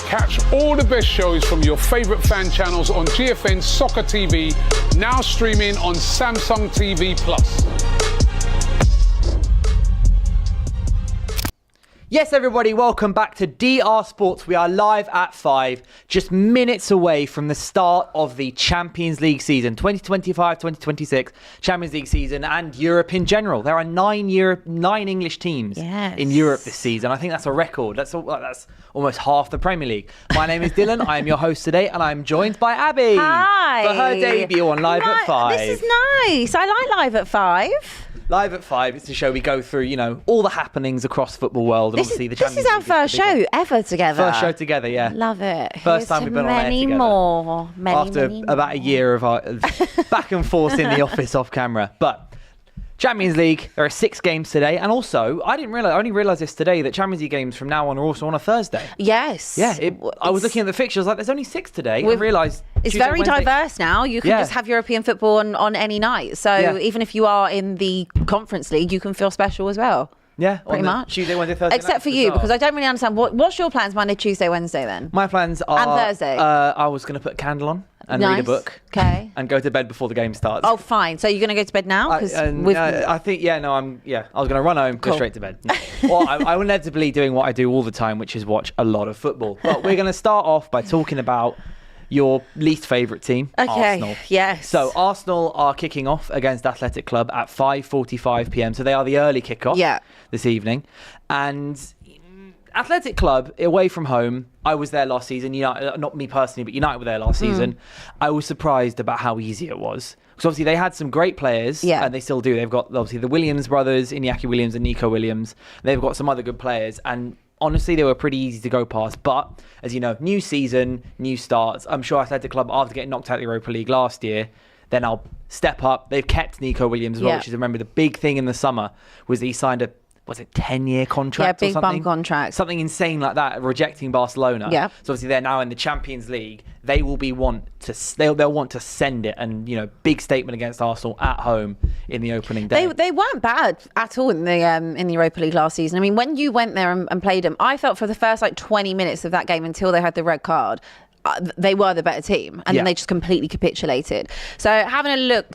Catch all the best shows from your favourite fan channels on GFN Soccer TV, now streaming on Samsung TV Plus. Yes, everybody, welcome back to DR Sports. We are live at 5, just minutes away from the start of the Champions League season, 2025-2026 Champions League season, and Europe in general. There are 9 English teams in Europe this season. I think that's a record. That's almost half the Premier League. My name is Dylan. I am your host today, and I'm joined by Abby. Hi. For her debut on Live at 5. This is nice. I like Live at 5. Live at 5, it's a show we go through, all the happenings across the football world. And obviously the Champions This is our League first show ever together. First show together, yeah. Love it. First time we've been on air together. After about a year of back and forth in the office off camera. But Champions League, there are 6 games today. And also, I only realised this today, that Champions League games from now on are also on a Thursday. Yes. Yeah, I was looking at the fixtures, like there's only 6 today. I realised it's Tuesday, very Wednesday. diverse now. You can just have European football on any night. So even if you are in the Conference League, you can feel special as well. Yeah, pretty much. Tuesday, Wednesday, Thursday. Except for you, because I don't really understand. What's your plans Monday, Tuesday, Wednesday then? My plans are... And Thursday? I was going to put a candle on and read a book. Okay. And go to bed before the game starts. Oh, fine. So you're going to go to bed now? I was going to run home, go straight to bed. Well, I'm inevitably doing what I do all the time, which is watch a lot of football. But we're going to start off by talking about your least favourite team, Arsenal. Yes. So Arsenal are kicking off against Athletic Club at 5:45 p.m. So they are the early kickoff this evening. And Athletic Club, away from home, I was there last season. United, not me personally, but United were there last season. I was surprised about how easy it was. Because obviously they had some great players, and they still do. They've got obviously the Williams brothers, Iñaki Williams and Nico Williams. They've got some other good players, and honestly, they were pretty easy to go past. But, as you know, new season, new starts. I'm sure Athletic Club, after getting knocked out of the Europa League last year, then I'll step up. They've kept Nico Williams as well, which is, remember, the big thing in the summer was that he signed a 10-year contract or something? Yeah, big bum contract. Something insane like that, rejecting Barcelona. Yeah. So obviously they're now in the Champions League. They will want to send it, and big statement against Arsenal at home in the opening day. They weren't bad at all in the Europa League last season. I mean, when you went there and played them, I felt for the first 20 minutes of that game until they had the red card, they were the better team, and then they just completely capitulated. So having a look,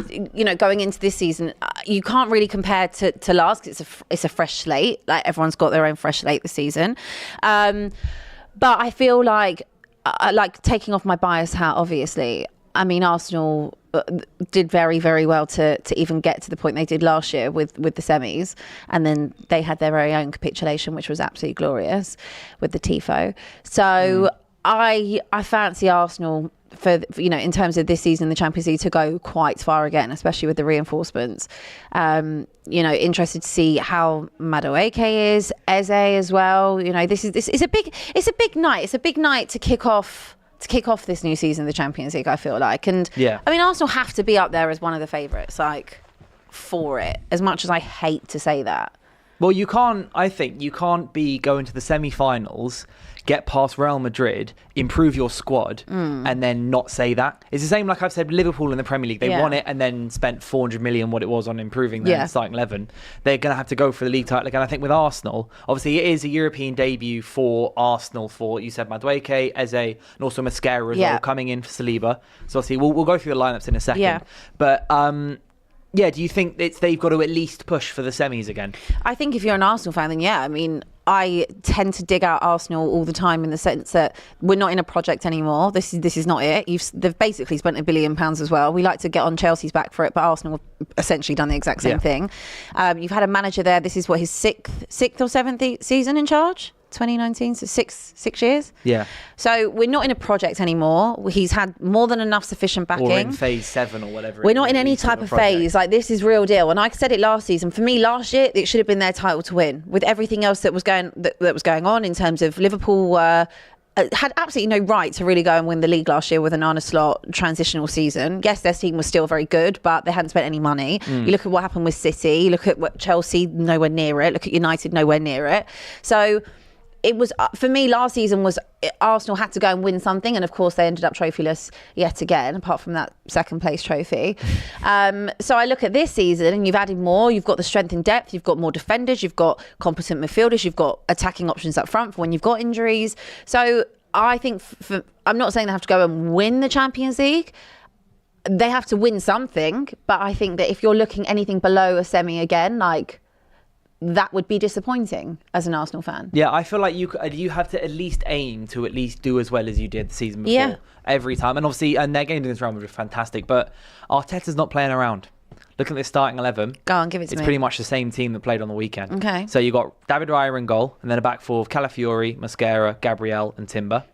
going into this season, you can't really compare to last, because it's a fresh slate. Like, everyone's got their own fresh slate this season. But I feel like taking off my bias hat, obviously, I mean, Arsenal did very, very well to even get to the point they did last year with the semis, and then they had their very own capitulation, which was absolutely glorious with the Tifo. So I fancy Arsenal for in terms of this season, the Champions League, to go quite far again, especially with the reinforcements. Interested to see how Madueke is, Eze as well. This is a big night. It's a big night to kick off this new season of the Champions League, I feel like. And I mean, Arsenal have to be up there as one of the favourites, for it, as much as I hate to say that. Well, I think you can't be going to the semi-finals, get past Real Madrid, improve your squad, and then not say that. It's the same like I've said, Liverpool in the Premier League. They won it and then spent 400 million, what it was, on improving their starting 11. They're going to have to go for the league title again. I think with Arsenal, obviously it is a European debut for Arsenal, for, you said, Madueke, Eze, and also Mascara as well, coming in for Saliba. So obviously we'll go through the lineups in a second. Yeah. But do you think they've got to at least push for the semis again? I think if you're an Arsenal fan, then I mean, I tend to dig out Arsenal all the time, in the sense that we're not in a project anymore. This is not it. They've basically spent £1 billion as well. We like to get on Chelsea's back for it, but Arsenal have essentially done the exact same thing. You've had a manager there. This is his sixth or seventh season in charge. 2019, so six years. Yeah. So we're not in a project anymore. He's had more than enough sufficient backing. Or in phase 7 or whatever. We're not in any type of phase. This is real deal. And I said it last season. For me, last year, it should have been their title to win. With everything else that was going on in terms of Liverpool had absolutely no right to really go and win the league last year with an Arne Slot transitional season. Yes, their team was still very good, but they hadn't spent any money. You look at what happened with City. You look at what Chelsea, nowhere near it. Look at United, nowhere near it. So it was, for me, last season was Arsenal had to go and win something, and of course they ended up trophyless yet again, apart from that second place trophy. So I look at this season, and you've added more. You've got the strength in depth. You've got more defenders. You've got competent midfielders. You've got attacking options up front for when you've got injuries. So I think I'm not saying they have to go and win the Champions League. They have to win something, but I think that if you're looking anything below a semi again, like, that would be disappointing as an Arsenal fan. Yeah, I feel like you have to at least aim to at least do as well as you did the season before every time. And obviously, and their games against Real Madrid were fantastic, but Arteta's not playing around. Looking at the starting 11, go on, give it to me. It's pretty much the same team that played on the weekend. Okay. So you got David Raya in goal, and then a back four of Calafiori, Mosquera, Gabriel, and Timber.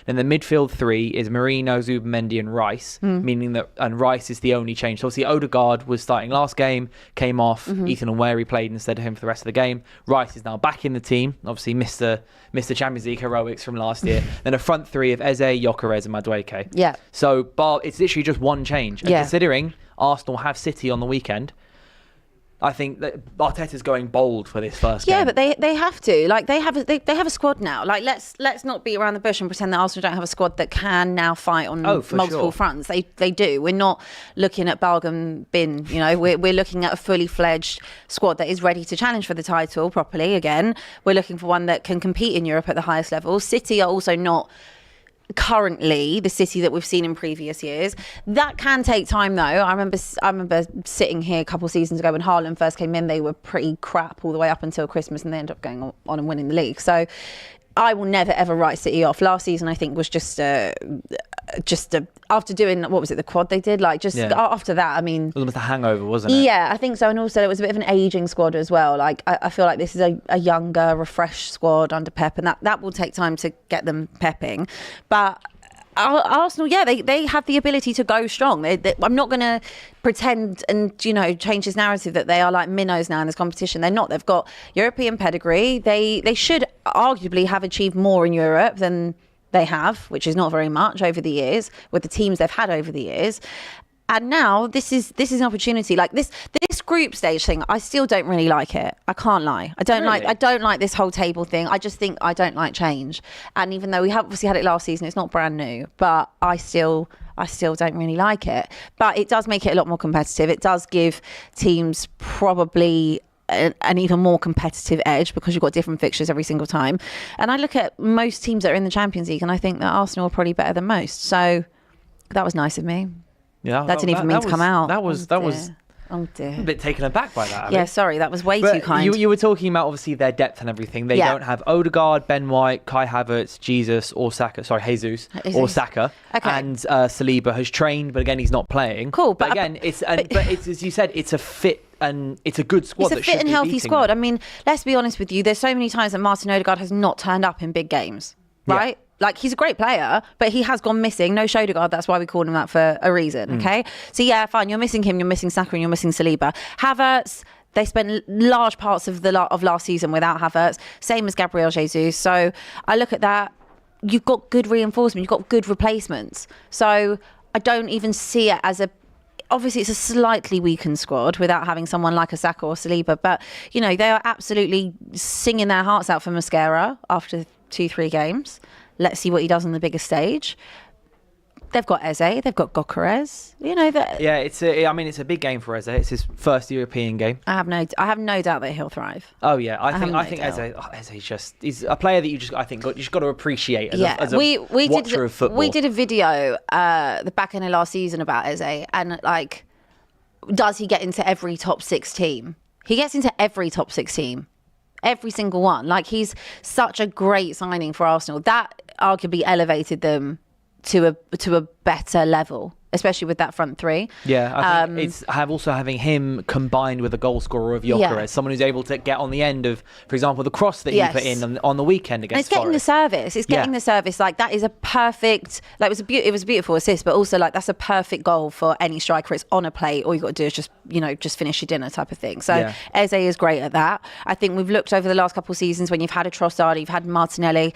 Then the midfield three is Marino, Zubimendi, and Rice, meaning that Rice is the only change. So obviously Odegaard was starting last game, came off. Ethan Nwaneri played instead of him for the rest of the game. Rice is now back in the team. Obviously missed the Champions League heroics from last year. Then a front three of Eze, Gyökeres, and Madueke. Yeah. So it's literally just one change. And considering Arsenal have City on the weekend, I think that Arteta's going bold for this first game. Yeah, but they have to. Like, they have a squad now. Like, let's not beat around the bush and pretend that Arsenal don't have a squad that can now fight on multiple fronts. They do. We're not looking at Balgam bin. You know, we're looking at a fully fledged squad that is ready to challenge for the title properly. Again, we're looking for one that can compete in Europe at the highest level. City are also not currently the City that we've seen in previous years. That can take time, though. I remember sitting here a couple of seasons ago when Haaland first came in. They were pretty crap all the way up until Christmas, and they ended up going on and winning the league. So I will never ever write City off. Last season, I think, was just after doing, what was it, the quad they did? Like, just after that, I mean, it was almost a hangover, wasn't it? Yeah, I think so. And also, it was a bit of an aging squad as well. Like, I feel like this is a younger, refreshed squad under Pep, and that will take time to get them pepping. But Arsenal, they have the ability to go strong. I'm not going to pretend and, you know, change this narrative that they are like minnows now in this competition. They're not. They've got European pedigree. They should arguably have achieved more in Europe than they have, which is not very much over the years, with the teams they've had over the years. And now this is an opportunity. Like, this group stage thing, I still don't really like it. I can't lie. I don't like this whole table thing. I just think I don't like change. And even though we have obviously had it last season, it's not brand new, but I still don't really like it. But it does make it a lot more competitive. It does give teams probably an even more competitive edge because you've got different fixtures every single time. And I look at most teams that are in the Champions League and I think that Arsenal are probably better than most. So that was nice of me. Yeah, that didn't even mean to come out. That was Oh dear. I'm a bit taken aback by that. Yeah, sorry, that was way too kind. You were talking about obviously their depth and everything. They don't have Odegaard, Ben White, Kai Havertz, Jesus or Saka. Okay. And Saliba has trained, but again he's not playing. Cool, but again it's as you said, it's a fit and it's a good squad. It's a fit and healthy squad. I mean, let's be honest with you. There's so many times that Martin Odegaard has not turned up in big games, right? Yeah. Like, he's a great player, but he has gone missing. No Odegaard, that's why we called him that for a reason, okay? So, yeah, fine, you're missing him, you're missing Saka, and you're missing Saliba. Havertz, they spent large parts of last season without Havertz, same as Gabriel Jesus. So, I look at that, you've got good reinforcement, you've got good replacements. So, I don't even see it as obviously it's a slightly weakened squad without having someone like a Saka or Saliba, but, you know, they are absolutely singing their hearts out for Mosquera after 2-3 games. Let's see what he does on the biggest stage. They've got Eze, they've got Gyökeres. You know that. Yeah, it's a big game for Eze. It's his first European game. I have no doubt that he'll thrive. Oh yeah, I think Eze he's a player that you just got to appreciate as a watcher of football. We did a video the back end of last season about Eze, and like, does he get into every top 6 team? He gets into every top 6 team. Every single one. Like, he's such a great signing for Arsenal. That arguably elevated them to a better level, especially with that front three. Yeah, I think it's having him combined with a goal scorer of Gyökeres, someone who's able to get on the end of, for example, the cross that he put in on the weekend against Forest. It's getting the service. Like, that is a perfect, like, it was a beautiful assist, but also, like, that's a perfect goal for any striker. It's on a plate. All you got to do is just finish your dinner type of thing. So Eze is great at that. I think we've looked over the last couple of seasons when you've had a Trossard, you've had Martinelli.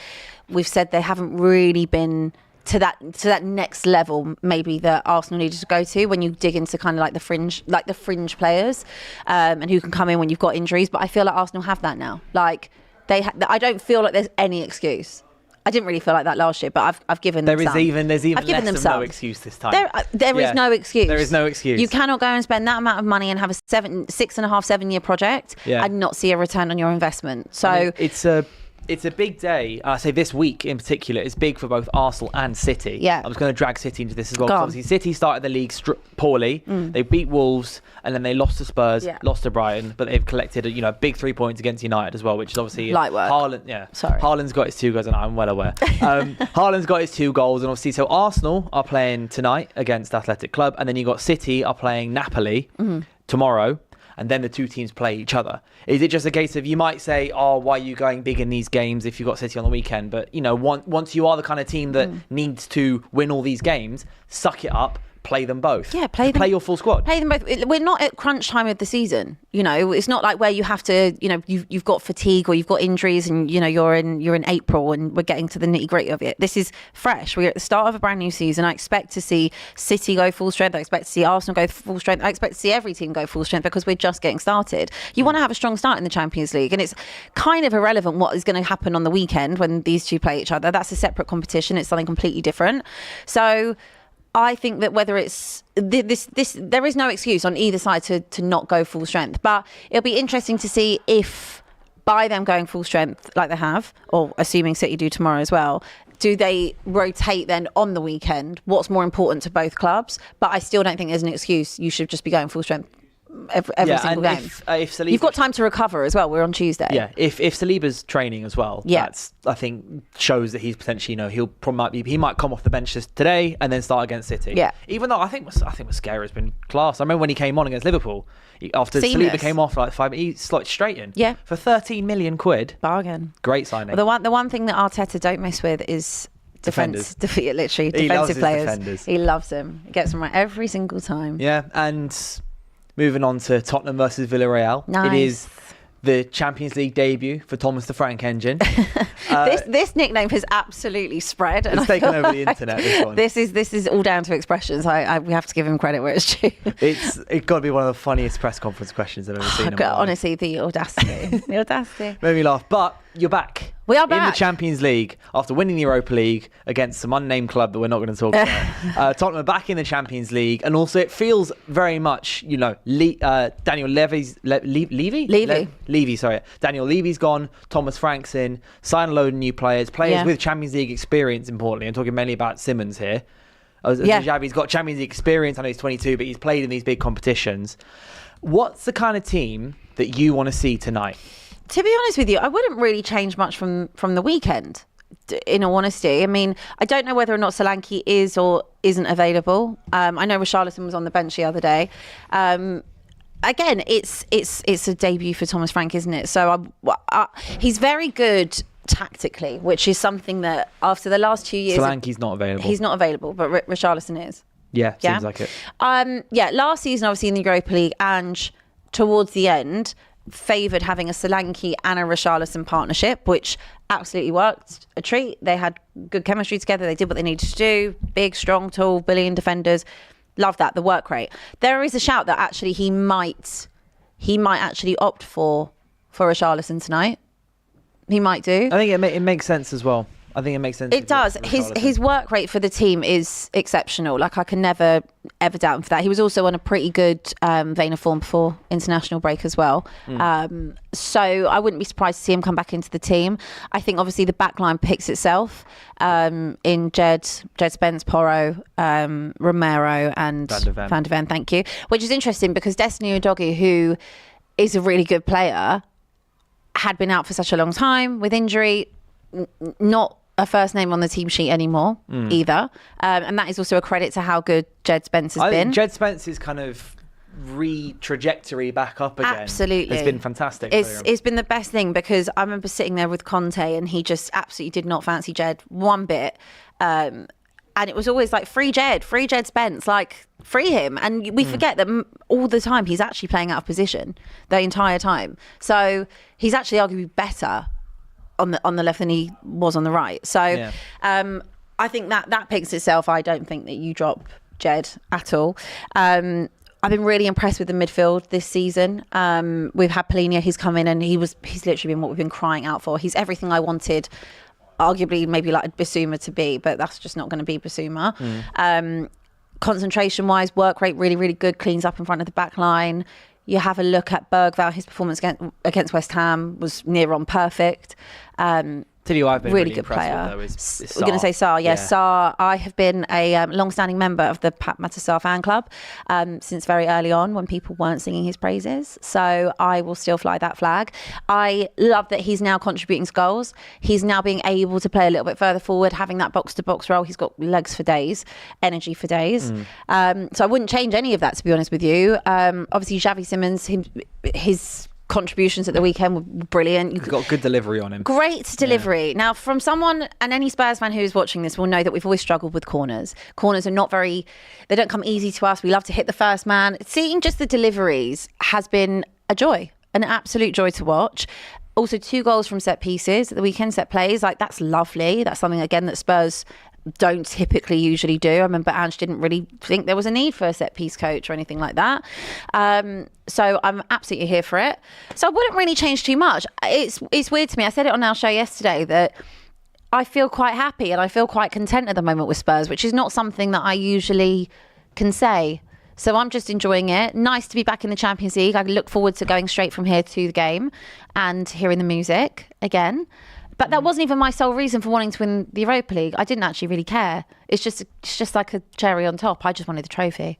We've said they haven't really been to that next level maybe that Arsenal needed to go to when you dig into kind of like the fringe players and who can come in when you've got injuries. But I feel like Arsenal have that now. Like, I don't feel like there's any excuse. I didn't really feel like that last year, but I've given them some. There's even less of no excuse this time. There is no excuse. There is no excuse. You cannot go and spend that amount of money and have a 6.5, 7 year project and not see a return on your investment. So it's a it's a big day. I say this week in particular is big for both Arsenal and City. Yeah. I was going to drag City into this as well. Because obviously City started the league poorly. They beat Wolves and then they lost to Spurs, lost to Brighton, but they've collected a big 3 points against United as well, which is obviously light work. Haaland's got his 2 goals, and I'm well aware. Haaland's got his 2 goals, and obviously so Arsenal are playing tonight against Athletic Club, and then you got City are playing Napoli tomorrow. And then the 2 teams play each other. Is it just a case of, you might say, why are you going big in these games if you've got City on the weekend? But, once you are the kind of team that needs to win all these games, suck it up, play them both. Yeah, play your full squad. Play them both. We're not at crunch time of the season. It's not like where you have to, you've got fatigue or you've got injuries and, you're in April and we're getting to the nitty gritty of it. This is fresh. We're at the start of a brand new season. I expect to see City go full strength. I expect to see Arsenal go full strength. I expect to see every team go full strength because we're just getting started. You want to have a strong start in the Champions League, and it's kind of irrelevant what is going to happen on the weekend when these two play each other. That's a separate competition. It's something completely different. So I think that whether it's this, there is no excuse on either side to not go full strength. But it'll be interesting to see if by them going full strength like they have, or assuming City do tomorrow as well, do they rotate then on the weekend? What's more important to both clubs? But I still don't think there's an excuse. You should just be going full strength every single game. If Saliba, you've got time to recover as well. We're on Tuesday. Yeah, if Saliba's training as well, that's, I think, shows that he's potentially, he might come off the bench today and then start against City. Yeah. Even though I think Mascara has been class. I remember when he came on against Liverpool, after Saliba came off like 5 minutes, he slotted straight in. Yeah. For 13 million quid. Bargain. Great signing. Well, the one thing that Arteta don't mess with is defensive players. He loves them. He gets them right every single time. Yeah, and moving on to Tottenham versus Villarreal. Nice. It is the Champions League debut for Thomas the Frank Engine. This nickname has absolutely spread. It's taken over the internet, this one. This is all down to expressions. We have to give him credit where it's due. It's got to be one of the funniest press conference questions I've ever seen. Honestly, the audacity. Made me laugh. But you're back. We are back in the Champions League after winning the Europa League against some unnamed club that we're not going to talk about. Tottenham are back in the Champions League, and also it feels very much, Daniel Levy's Levy. Sorry, Daniel Levy's gone. Thomas Frank's in. Sign a load of new players with Champions League experience. Importantly, I'm talking mainly about Simmons here. Xavi's got Champions League experience. I know he's 22, but he's played in these big competitions. What's the kind of team that you want to see tonight? To be honest with you, I wouldn't really change much from the weekend, in all honesty. I mean, I don't know whether or not Solanke is or isn't available. I know Richarlison was on the bench the other day. Again, it's a debut for Thomas Frank, isn't it? So he's very good tactically, which is something that after the last 2 years... Solanke's not available. He's not available, but Richarlison is. Yeah, seems like it. Last season, obviously, in the Europa League, and towards the end, favoured having a Solanke and a Richarlison partnership, which absolutely worked. A treat. They had good chemistry together. They did what they needed to do. Big, strong, tall, brilliant defenders. Love that, the work rate. There is a shout that actually he might actually opt for Richarlison tonight. He might do. I think it makes sense as well. I think it makes sense. It does. His work rate for the team is exceptional. Like, I can never ever doubt him for that. He was also on a pretty good vein of form before international break as well. So I wouldn't be surprised to see him come back into the team. I think obviously the back line picks itself in Jed Spence, Porro, Romero and Van de Ven. Thank you. Which is interesting because Destiny Udogie, who is a really good player, had been out for such a long time with injury, not a first name on the team sheet anymore either. And that is also a credit to how good Jed Spence has been. Jed Spence's kind of trajectory back up again. Absolutely. It's been fantastic. It's been the best thing because I remember sitting there with Conte and he just absolutely did not fancy Jed one bit. And it was always like, free Jed Spence, like, free him. And we forget that all the time he's actually playing out of position the entire time. So he's actually arguably better on the left than he was on the right. So I think that picks itself. I don't think that you drop Jed at all. I've been really impressed with the midfield this season. We've had Polina, he's come in and he's literally been what we've been crying out for. He's everything I wanted, arguably maybe like Bissouma to be, but that's just not going to be Bissouma. Concentration wise, work rate really, really good, cleans up in front of the back line. You have a look at Bergvall. His performance against West Ham was near on perfect. Tell you, I've been really good player. With, though, is We're going to say Sarr. Yeah, Sarr. I have been a long-standing member of the Pat Matasar fan club since very early on when people weren't singing his praises. So I will still fly that flag. I love that he's now contributing to goals. He's now being able to play a little bit further forward, having that box-to-box role. He's got legs for days, energy for days. So I wouldn't change any of that, to be honest with you. Obviously, Xavi Simons, his contributions at the weekend were brilliant. He's got good delivery on him. Great delivery. Now, from someone, and any Spurs fan who is watching this will know that we've always struggled with corners. Corners are they don't come easy to us. We love to hit the first man. Seeing just the deliveries has been a joy, an absolute joy to watch. Also, 2 goals from set pieces at the weekend, set plays. Like, that's lovely. That's something, again, that Spurs don't typically usually do. I remember Ange didn't really think there was a need for a set piece coach or anything like that. So I'm absolutely here for it. So I wouldn't really change too much. It's weird to me. I said it on our show yesterday that I feel quite happy and I feel quite content at the moment with Spurs, which is not something that I usually can say. So I'm just enjoying it. Nice to be back in the Champions League. I look forward to going straight from here to the game and hearing the music again. But that wasn't even my sole reason for wanting to win the Europa League. I didn't actually really care. It's just like a cherry on top. I just wanted the trophy.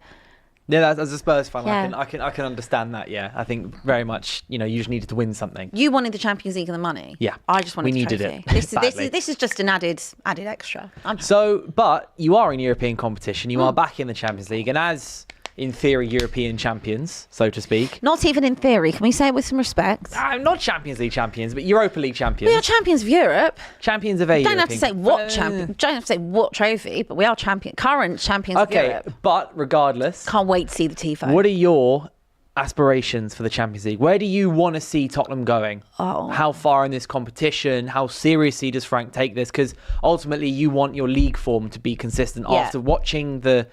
Yeah, as a Spurs fan, I can understand that. Yeah, I think very much. You just needed to win something. You wanted the Champions League and the money. Yeah, I just wanted. We the needed trophy. it. This is just an added extra. But you are in European competition. You are back in the Champions League, and as in theory, European champions, so to speak. Not even in theory. Can we say it with some respect? Not Champions League champions, but Europa League champions. We are champions of Europe. Champions of a Don't have to say what champion. Don't have to say what trophy, but we are current champions of Europe. Okay, but regardless, can't wait to see the Tifo. What are your aspirations for the Champions League? Where do you want to see Tottenham going? How far in this competition? How seriously does Frank take this? Because ultimately you want your league form to be consistent after watching the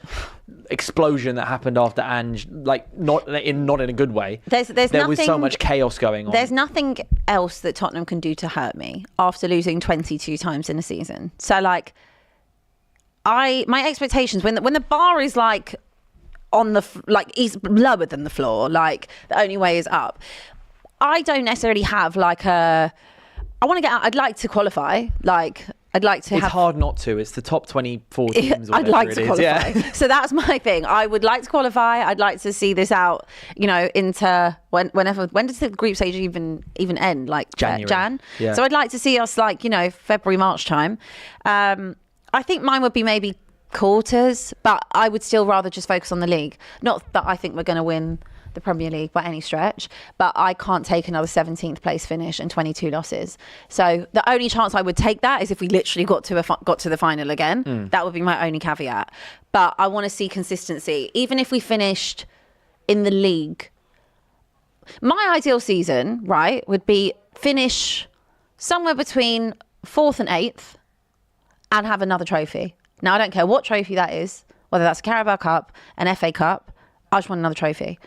explosion that happened after Ange, like not in a good way. There was so much chaos going on. There's nothing else that Tottenham can do to hurt me after losing 22 times in a season. So like my expectations when the bar is like on the he's lower than the floor, like the only way is up. I don't necessarily have I want to get out. I'd like to qualify. I'd like to. It's hard not to. It's the top 24 teams. I'd like to qualify. Yeah. So that's my thing. I would like to qualify. I'd like to see this out. Into whenever. When does the group stage even end? Like January. Jan. Yeah. So I'd like to see us February, March time. I think mine would be maybe quarters, but I would still rather just focus on the league. Not that I think we're going to win the Premier League by any stretch, but I can't take another 17th place finish and 22 losses. So the only chance I would take that is if we literally got to the final again. That would be my only caveat. But I want to see consistency. Even if we finished in the league, my ideal season, right, would be finish somewhere between 4th and 8th and have another trophy. Now, I don't care what trophy that is, whether that's a Carabao Cup, an FA Cup. I just want another trophy.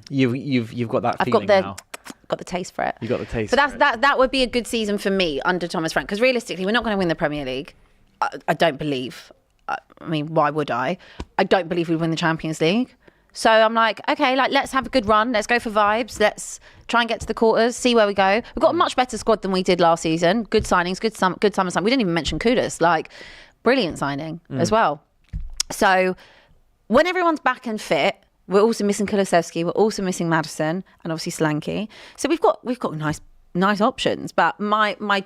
You've got that feeling now. I've got the taste for it. You got the taste. But that would be a good season for me under Thomas Frank, because realistically, we're not going to win the Premier League. I don't believe. I mean, why would I? I don't believe we'd win the Champions League. So I'm like, okay, let's have a good run. Let's go for vibes. Let's try and get to the quarters, see where we go. We've got a much better squad than we did last season. Good signings, good summer sign. We didn't even mention Kudus. Brilliant signing as well. So when everyone's back and fit, we're also missing Kulusevski, we're also missing Maddison, and obviously Solanke. So we've got nice options. But I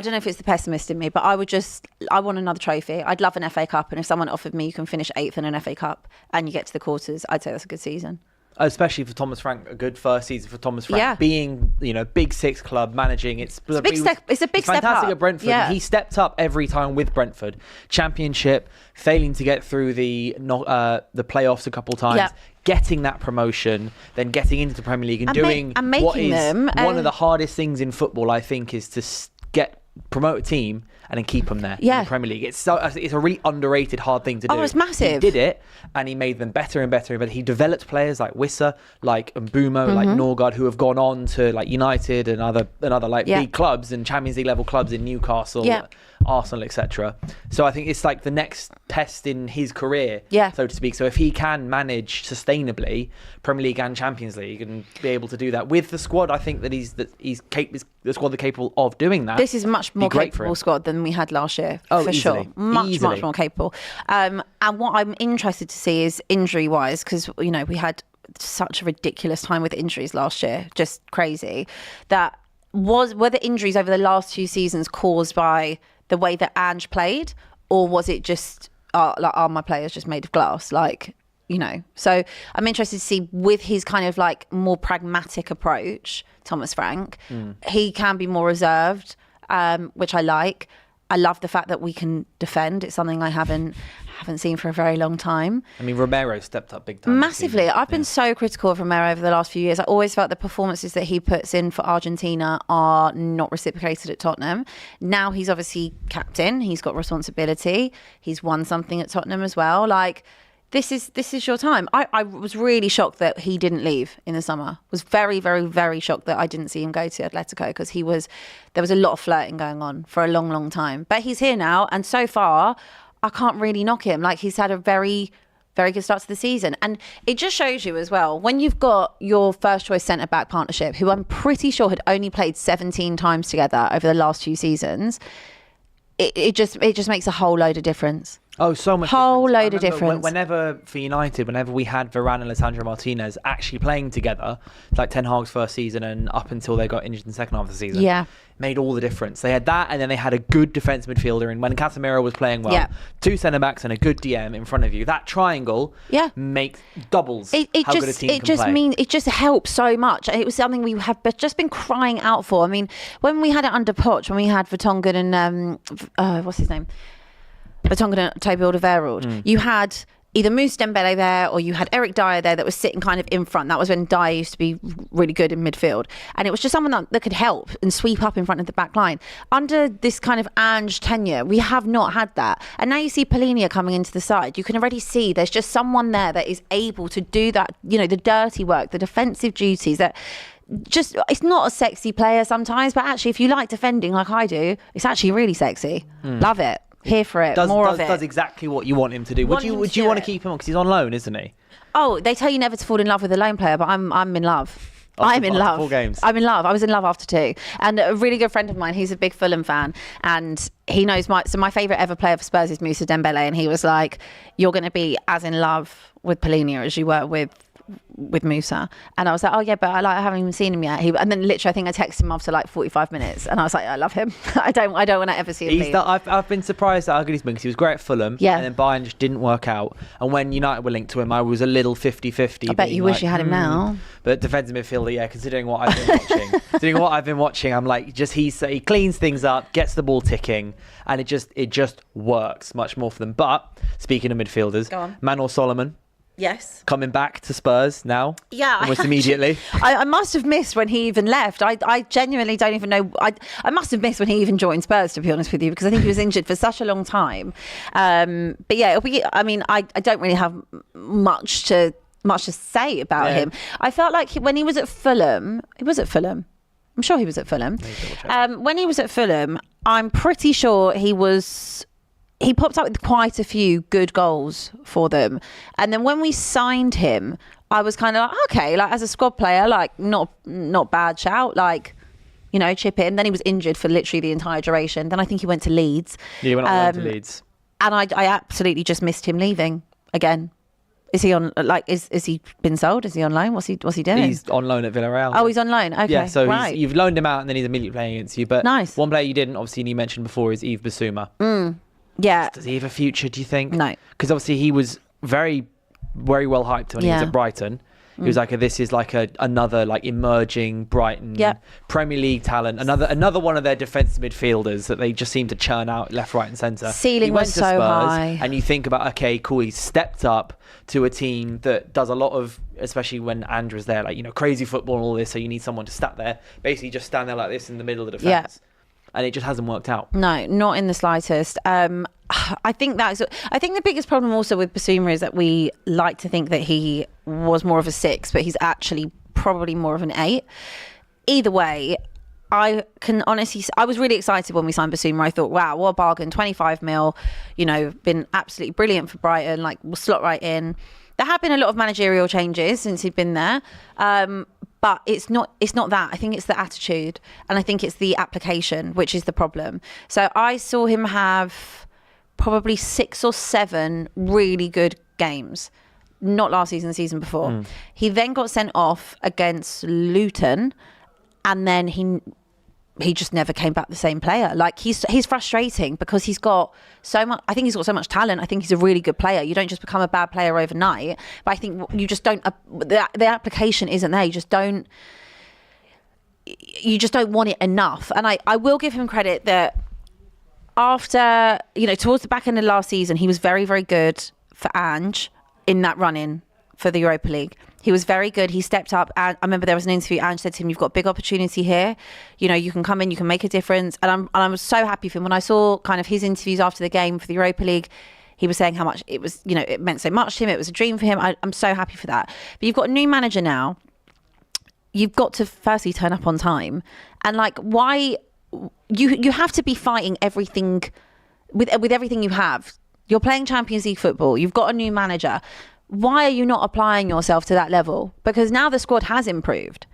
don't know if it's the pessimist in me, but I want another trophy. I'd love an FA Cup, and if someone offered me you can finish 8th in an FA Cup and you get to the quarters, I'd say that's a good season. Especially for Thomas Frank, a good first season for Thomas Frank. Yeah. Big 6 club managing. It's a big step fantastic up. At Brentford. Yeah. He stepped up every time with Brentford. Championship, failing to get through the playoffs a couple times, getting that promotion, then getting into the Premier League and doing what is one of the hardest things in football, I think, is to promote a team and then keep them there in the Premier League. It's a really underrated, hard thing to do. Oh, it's massive. He did it, and he made them better and better. But he developed players like Wissa, like Mbumo, like Norgard, who have gone on to United and other big clubs and Champions League level clubs in Newcastle. Arsenal, etc. So I think it's like the next test in his career, so to speak. So if he can manage sustainably Premier League and Champions League and be able to do that with the squad, I think that the squad are capable of doing that. This is much more capable squad than we had last year, for easily. sure. Much more capable. And what I'm interested to see is injury-wise, because, you know, we had such a ridiculous time with injuries last year, just crazy. Were the injuries over the last 2 seasons caused by the way that Ange played, or was it just are my players just made of glass? Like, you know. So I'm interested to see with his kind of like more pragmatic approach, Thomas Frank, he can be more reserved, which I like. I love the fact that we can defend. It's something I haven't seen for a very long time. I mean, Romero stepped up big time. Massively. I've been so critical of Romero over the last few years. I always felt the performances that he puts in for Argentina are not reciprocated at Tottenham. Now he's obviously captain. He's got responsibility. He's won something at Tottenham as well. Like, this is your time. I was really shocked that he didn't leave in the summer. Was very, very, very shocked that I didn't see him go to Atletico, because there was a lot of flirting going on for a long, long time. But he's here now, and so far, I can't really knock him. Like, he's had a very, very good start to the season. And it just shows you as well, when you've got your first choice centre-back partnership, who I'm pretty sure had only played 17 times together over the last 2 seasons, it just makes a whole load of difference. Oh, so much whole load of difference. Whenever for United, whenever we had Varane and Lisandro Martinez actually playing together, like Ten Hag's first season and up until they got injured in the second half of the season, made all the difference. They had that, and then they had a good defensive midfielder. And when Casemiro was playing well, 2 centre backs and a good DM in front of you, that triangle makes doubles how good a team can play. It just helps so much. It was something we have just been crying out for. I mean, when we had it under Poch, when we had Vertonghen and what's his name? Vertonghen and Toby Alderweireld. You had either Moussa Dembele there, or you had Eric Dyer there that was sitting kind of in front. That was when Dyer used to be really good in midfield. And it was just someone that could help and sweep up in front of the back line. Under this kind of Ange tenure, we have not had that. And now you see Polinia coming into the side. You can already see there's just someone there that is able to do that, you know, the dirty work, the defensive duties that... Just, it's not a sexy player sometimes, but actually if you like defending like I do, it's actually really sexy. Love it. Here for it. More of it. Does exactly what you want him to do. Would you want to keep him on, because he's on loan, isn't he? Oh, they tell you never to fall in love with a loan player, but I'm in love. I'm in love. 4 games. I'm in love. I was in love after 2. And a really good friend of mine, he's a big Fulham fan, and he knows my favourite ever player for Spurs is Moussa Dembele, and he was like, you're going to be as in love with Polinia as you were with Moussa. And I was like, oh yeah, but I haven't even seen him yet. And then literally I think I texted him after like 45 minutes, and I was like, I love him. I don't want to ever see him leave. I've been surprised at how good he's been, because he was great at Fulham, and then Bayern just didn't work out. And when United were linked to him, I was a little 50-50. I bet you wish you had him now. But defensive midfielder, considering what I've been watching, I'm like, just he cleans things up, gets the ball ticking, and it just works much more for them. But speaking of midfielders, Manor Solomon. Yes. Coming back to Spurs now. Yeah. Almost immediately. I must have missed when he even left. I genuinely don't even know. I must have missed when he even joined Spurs, to be honest with you, because I think he was injured for such a long time. But yeah, I don't really have much to say about him. I felt like when he was at Fulham, I'm sure he was at Fulham. When he was at Fulham, I'm pretty sure he popped up with quite a few good goals for them. And then when we signed him, I was kind of like, okay, like as a squad player, like not bad shout, like, you know, chip in. Then he was injured for literally the entire duration. Then I think he went to Leeds. Yeah, he went on to Leeds. And I absolutely just missed him leaving again. Is he on, like, is he been sold? Is he on loan? What's he doing? He's on loan at Villarreal. Oh, he's on loan. Okay. Yeah, so you've loaned him out, and then he's immediately playing against you. But nice. One player you didn't, obviously, you mentioned before, is Yves Bissouma. Yeah. Does he have a future, do you think? No. Because obviously he was very, very well hyped when he was at Brighton. He was like, this is like another like emerging Brighton Premier League talent. Another one of their defensive midfielders that they just seem to churn out left, right and centre. Ceiling was so high. And you think about, okay, cool, he's stepped up to a team that does a lot of, especially when Andrew's there, like, you know, crazy football and all this, so you need someone to stand there, basically just stand there like this in the middle of the defence. Yeah. And it just hasn't worked out. No, not in the slightest. I think the biggest problem also with Bissouma is that we like to think that he was more of a 6, but he's actually probably more of an 8. Either way, I can honestly, I was really excited when we signed Basuma. I thought, wow, what a bargain, 25 mil, been absolutely brilliant for Brighton, like will slot right in. There have been a lot of managerial changes since he'd been there. But it's not that. I think it's the attitude, and I think it's the application, which is the problem. So I saw him have probably 6 or 7 really good games. Not last season, the season before. He then got sent off against Luton, and then he just never came back the same player. Like he's frustrating because he's got so much. I think he's got so much talent. I think he's a really good player. You don't just become a bad player overnight. But I think you just don't. The application isn't there. You just don't want it enough. And I will give him credit that after towards the back end of last season, he was very, very good for Ange in that run-in for the Europa League. He was very good. He stepped up. And I remember there was an interview. Ange said to him, "You've got a big opportunity here. You can come in, you can make a difference." And I was so happy for him. When I saw kind of his interviews after the game for the Europa League, he was saying how much it was, it meant so much to him. It was a dream for him. I'm so happy for that. But you've got a new manager now. You've got to firstly turn up on time. And like, why you have to be fighting everything with everything you have. You're playing Champions League football. You've got a new manager. Why are you not applying yourself to that level? Because now the squad has improved.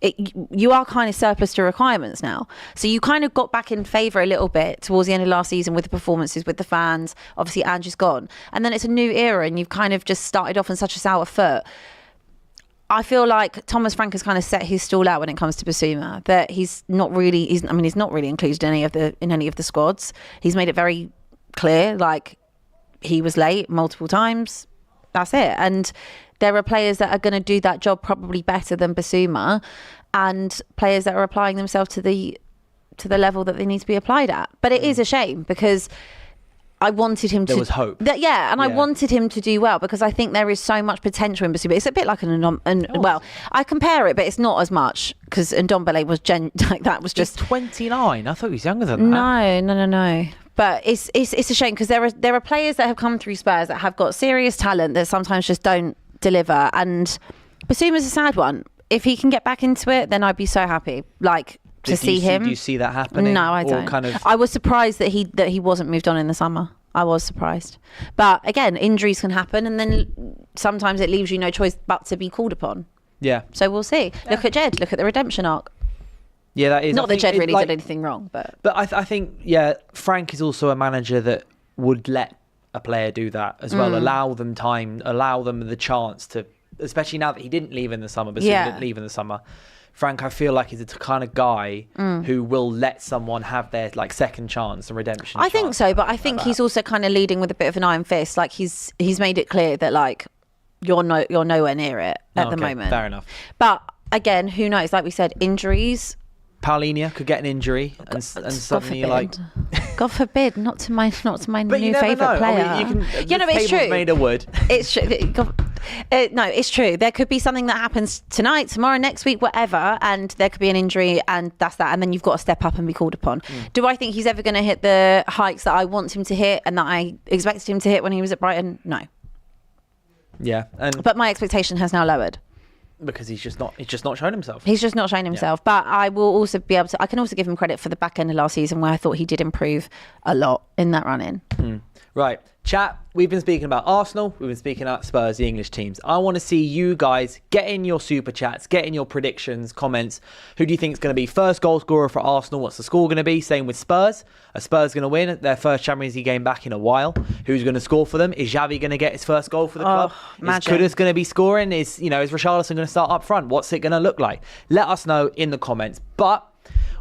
You are kind of surplus to requirements now. So you kind of got back in favour a little bit towards the end of last season with the performances, with the fans. Obviously, Ange is gone. And then it's a new era and you've kind of just started off on such a sour foot. I feel like Thomas Frank has kind of set his stall out when it comes to Basuma. That he's not really included in any of the squads. He's made it very clear, like he was late multiple times. That's it. And there are players that are going to do that job probably better than Basuma, and players that are applying themselves to the level that they need to be applied at. But it is a shame because I wanted him to... There was hope. I wanted him to do well because I think there is so much potential in Basuma. It's a bit like well, I compare it, but it's not as much because Ndombele was that was just... He's 29. I thought he was younger than that. No. But it's a shame because there are players that have come through Spurs that have got serious talent that sometimes just don't deliver. And Basuma's a sad one. If he can get back into it, then I'd be so happy. Like to see him. Do you see that happening? No, I don't. I was surprised that he wasn't moved on in the summer. I was surprised. But again, injuries can happen, and then sometimes it leaves you no choice but to be called upon. Yeah. So we'll see. Yeah. Look at Jed. Look at the redemption arc. Yeah, that is. Not that Jed really did anything wrong, but I think Frank is also a manager that would let a player do that as well. Allow them time, allow them the chance to, especially now that he didn't leave in the summer, but didn't leave in the summer. Frank, I feel like he's the kind of guy who will let someone have their second chance and redemption. I think so, but I think he's also kind of leading with a bit of an iron fist. Like he's made it clear that you're nowhere near it at the moment. Fair enough. But again, who knows? Like we said, injuries. Paulinia could get an injury and suddenly God forbid, not to my new favourite player. I mean, it's true. Made of wood. It's true. No, it's true. There could be something that happens tonight, tomorrow, next week, whatever, and there could be an injury, and that's that. And then you've got to step up and be called upon. Do I think he's ever going to hit the heights that I want him to hit and that I expected him to hit when he was at Brighton? No. Yeah, but my expectation has now lowered. Because he's just not shown himself. He's just not shown himself. Yeah. But I will also be able to. I can also give him credit for the back end of last season where I thought he did improve a lot in that run-in. Right, chat. We've been speaking about Arsenal. We've been speaking about Spurs, the English teams. I want to see you guys get in your super chats, get in your predictions, comments. Who do you think is going to be first goal scorer for Arsenal? What's the score going to be? Same with Spurs. Are Spurs going to win their first Champions League game back in a while? Who's going to score for them? Is Xavi going to get his first goal for the club? Imagine. Is Kudus going to be scoring? Is Richarlison going to start up front? What's it going to look like? Let us know in the comments. But